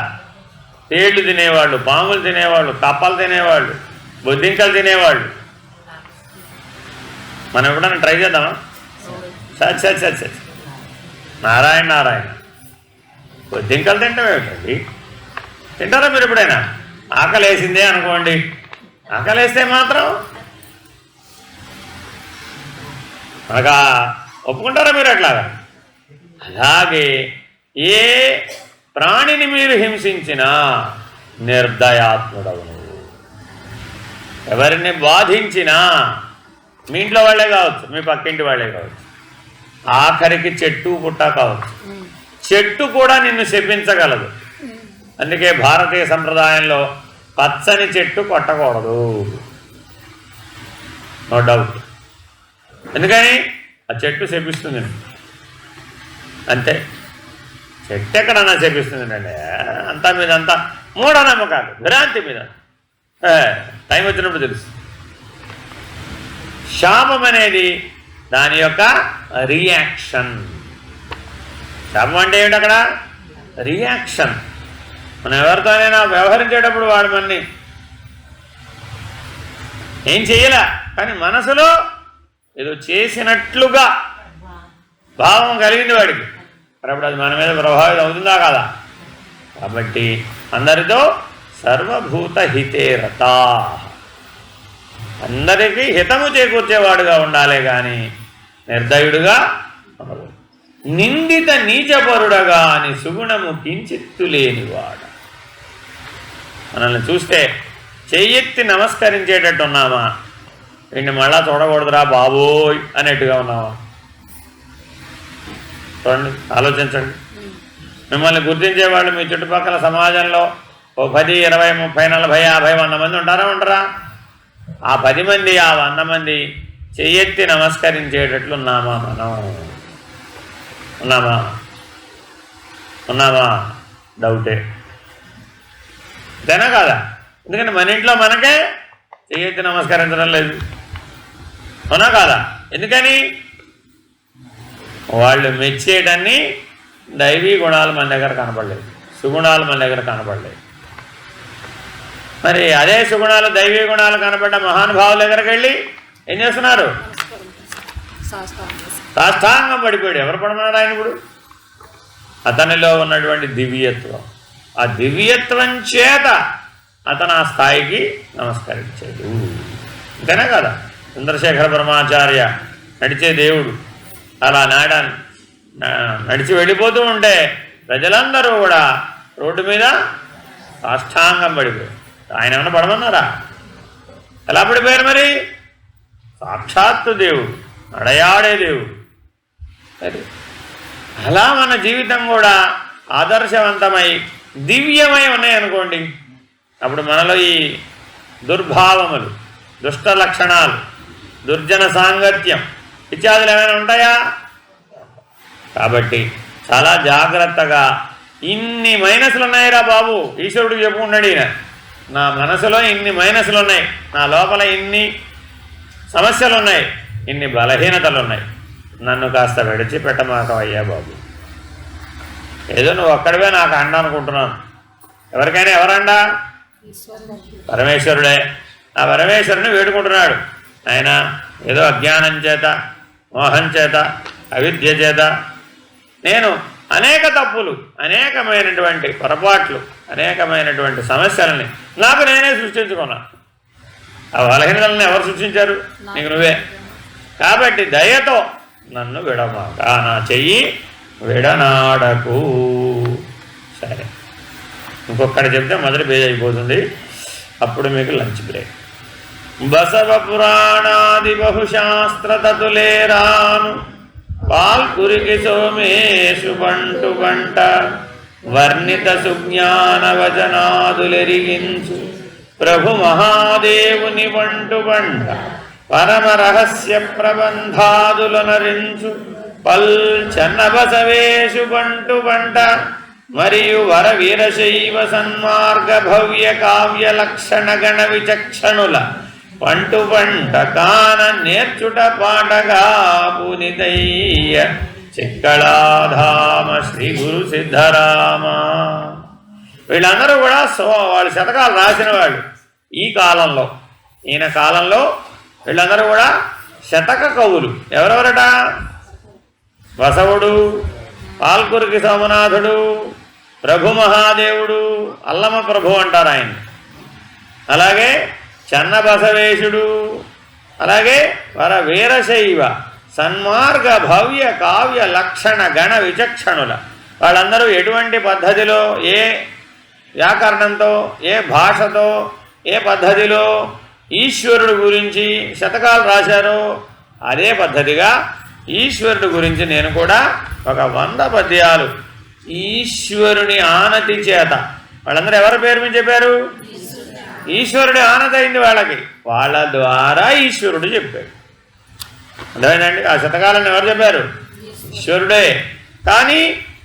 తేళ్లు తినేవాళ్ళు, పాములు తినేవాళ్ళు, కప్పలు తినేవాళ్ళు, బొద్దింకలు తినేవాళ్ళు. మనం ఎప్పుడన్నా ట్రై చేద్దామా? సచ్ నారాయణ నారాయణ. బొద్దింకలు తింటామేమిటండి? తింటారా మీరు ఎప్పుడైనా? ఆకలి వేసిందే అనుకోండి, ఆకలి వేస్తే మాత్రం అనగా ఒప్పుకుంటారా మీరు? అట్లాగా అలాగే ఏ ప్రాణిని మీరు హింసించినా నిర్దయాత్ముడవు నువ్వు. ఎవరిని బాధించినా, మీ ఇంట్లో వాళ్ళే కావచ్చు, మీ పక్కింటి వాళ్ళే కావచ్చు, ఆఖరికి చెట్టు పుట్ట కావచ్చు, చెట్టు కూడా నిన్ను శపించగలదు. అందుకే భారతీయ సంప్రదాయంలో పచ్చని చెట్టు కొట్టకూడదు, నో డౌట్. ఎందుకని? ఆ చెట్టు శపిస్తుంది అంతే. చెట్టు ఎక్కడన్నా శపిస్తుంది అండి. అంతా మీద అంతా మూఢనమ్మకాలు, భ్రాంతి మీద. టైం వచ్చినప్పుడు తెలుసు. శాపం అనేది దాని యొక్క రియాక్షన్. శాపం అంటే ఏమిటి? అక్కడ రియాక్షన్. మనం ఎవరితోనైనా వ్యవహరించేటప్పుడు వాడు మనని ఏం చెయ్యలే, కానీ మనసులో ఏదో చేసినట్లుగా భావం కలిగింది వాడికి. మరి అప్పుడు అది మన మీద ప్రభావితం అవుతుందా కాదా? కాబట్టి అందరితో సర్వభూత హితేరత, అందరికీ హితము చేకూర్చేవాడుగా ఉండాలే కానీ నిర్దయుడుగా ఉండదు. నిందిత నీచపరుడగా అని సుగుణము కించిత్తు లేనివాడు. మనల్ని చూస్తే చెయ్యెత్తి నమస్కరించేటట్టు ఉన్నామా? వీడిని మళ్ళా చూడకూడదురా బాబోయ్ అనేట్టుగా ఉన్నామా? చూడండి, ఆలోచించండి. మిమ్మల్ని గుర్తించేవాళ్ళు మీ చుట్టుపక్కల సమాజంలో ఓ 10, 20, 30, 40, 50, 100 మంది ఉండరా? ఆ 10 మంది, ఆ 100 మంది చెయ్యెత్తి నమస్కరించేటట్లు ఉన్నామా? మనం ఉన్నామా? డౌటే. అంతేనా కాదా? ఎందుకంటే మన ఇంట్లో మనకే చెయ్యెత్తి నమస్కరించడం లేదు, అవునా కాదా? ఎందుకని? వాళ్ళు మెచ్చేయడాన్ని దైవీ గుణాలు మన దగ్గర కనపడలేదు, సుగుణాలు మన దగ్గర కనపడలేదు. మరి అదే సుగుణాలు, దైవీ గుణాలు కనపడ్డ మహానుభావుల దగ్గరికి వెళ్ళి ఏం చేస్తున్నారు? సాష్టాంగం పడిపోయాడు. ఎవరు పడమన్నాడు ఆయన? ఇప్పుడు అతనిలో ఉన్నటువంటి దివ్యత్వం, ఆ దివ్యత్వం చేత అతను ఆ స్థాయికి నమస్కరించాడు. అంతేనా కదా? చంద్రశేఖర బ్రహ్మాచార్య నడిచే దేవుడు అలా నడిచి వెళ్ళిపోతూ ఉంటే ప్రజలందరూ కూడా రోడ్డు మీద సాష్టాంగం పడిపోయారు. ఆయన ఏమన్నా పడమన్నారా? ఎలా పడిపోయారు మరి? సాక్షాత్తు దేవుడు, నడయాడే దేవుడు. అలా మన జీవితం కూడా ఆదర్శవంతమై దివ్యమై ఉన్నాయనుకోండి, అప్పుడు మనలో ఈ దుర్భావములు, దుష్ట లక్షణాలు, దుర్జన సాంగత్యం ఇత్యాదులు ఏమైనా ఉంటాయా? కాబట్టి చాలా జాగ్రత్తగా, ఇన్ని మైనస్లు ఉన్నాయిరా బాబు, ఈశ్వరుడికి చెప్పుకుంటాడు ఈయన, నా మనసులో ఇన్ని మైనస్లు ఉన్నాయి, నా లోపల ఇన్ని సమస్యలు ఉన్నాయి, ఇన్ని బలహీనతలు ఉన్నాయి, నన్ను కాస్త విడిచిపెట్టమాకవయ్యా బాబు. ఏదో నువ్వు ఒక్కడివే నాకు అండ అనుకుంటున్నాను. ఎవరికైనా ఎవరండా? పరమేశ్వరుడే. ఆ పరమేశ్వరుని వేడుకుంటున్నాడు. ఆయన ఏదో అజ్ఞానం చేత, మోహం చేత, అవిద్య చేత నేను అనేక తప్పులు, అనేకమైనటువంటి పొరపాట్లు, అనేకమైనటువంటి సమస్యలని నాకు నేనే సృష్టించుకున్నాను. ఆ బలహీనతలను ఎవరు సృష్టించారు? నీకు నువ్వే. కాబట్టి దయతో నన్ను విడమాక, నా చెయ్యి విడనాడకు. సరే, ఇంకొకటి చెప్తే మొదటి పేజ్ అయిపోతుంది, అప్పుడు మీకు లంచ్ బ్రేక్. బసవ పురాణాది బహుశాస్త్ర తతులేరాను పాల్కురికి సోమేశు బంటు బంట వర్ణిత సుజ్ఞాన వచనాదులెరిగించు ప్రభు మహాదేవుని బంటు బంట పరమ రహస్య ప్రబంధాదులనరించు పల్ చెన్నబసవేశు బంటు బంట మరియు వర వీరశైవ సన్మార్గ భవ్య కావ్య లక్షణ గణ విచక్షణుల పంటు పంట కాన నేర్చుట పాటగా పునితయ్య చిక్కళాధామ శ్రీ గురు సిద్ధరామ. వీళ్ళందరూ కూడా వాళ్ళు శతకాలు రాసిన వాళ్ళు. ఈ కాలంలో, ఈయన కాలంలో వీళ్ళందరూ కూడా శతక కవులు. ఎవరెవరట? బసవుడు, పాల్కురికి సోమనాథుడు, ప్రభు మహాదేవుడు, అల్లమ ప్రభు అంటారు ఆయన, అలాగే చెన్నబసవేశుడు, అలాగే వర వీరశైవ సన్మార్గ భవ్య కావ్య లక్షణ గణ విచక్షణుల. వాళ్ళందరూ ఎటువంటి పద్ధతిలో, ఏ వ్యాకరణంతో, ఏ భాషతో, ఏ పద్ధతిలో ఈశ్వరుడు గురించి శతకాలు రాశారో అదే పద్ధతిగా ఈశ్వరుడు గురించి నేను కూడా ఒక 100 పద్యాలు ఈశ్వరుని ఆనతి చేత. వాళ్ళందరూ ఎవరి పేరు మీద చెప్పారు? ఈశ్వరుడి ఆనతి అయింది వాళ్ళకి, వాళ్ళ ద్వారా ఈశ్వరుడు చెప్పాడు. అర్థమైందండి? ఆ శతకాలను ఎవరు చెప్పారు? ఈశ్వరుడే. కానీ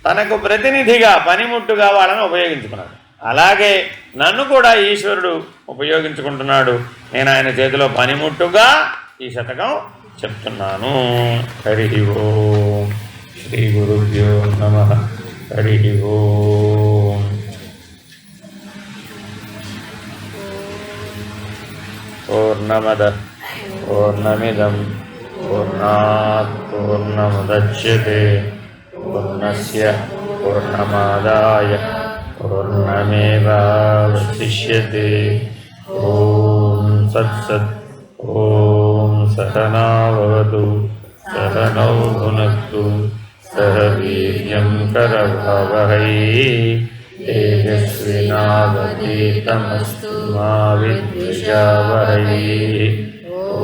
తనకు ప్రతినిధిగా, పనిముట్టుగా వాళ్ళని ఉపయోగించుకున్నాడు. అలాగే నన్ను కూడా ఈశ్వరుడు ఉపయోగించుకుంటున్నాడు. నేను ఆయన చేతిలో పనిముట్టుగా ఈ శతకం చెప్తున్నాను. హరి ఓం. శ్రీ గురుభ్యో నమః. హరి ఓం. పూర్ణమద పూర్ణమిదం పూర్ణాత్ పూర్ణముదచ్యతే పూర్ణస్య పూర్ణమాదాయ పూర్ణమేవావశిష్యతే. ఓం తత్సత్. ఓం సహనా భవతు సహనౌ భునక్తు సహ వీర్యం కరవావహై తేజస్వినావధీతమస్తు మా విద్విషావహై.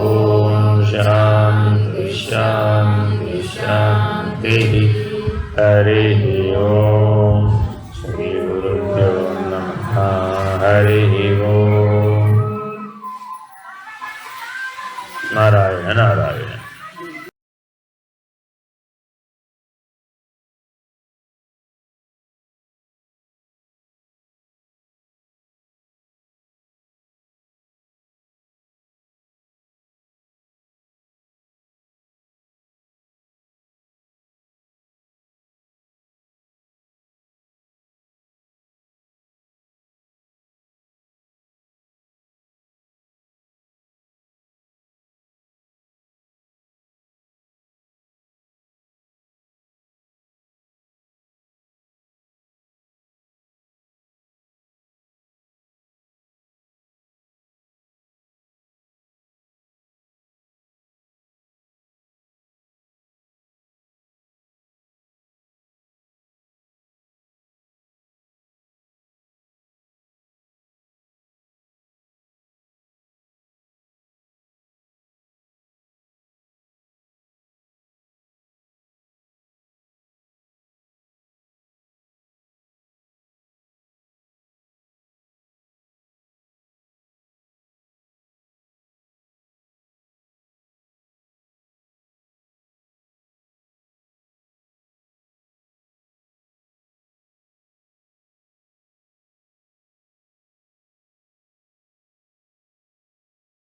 ఓం శాంతి శాంతి శాంతి. హరి ఓం. శ్రీ గురుభ్యో నమః. హరి ఓం. నారాయణ నారాయణ.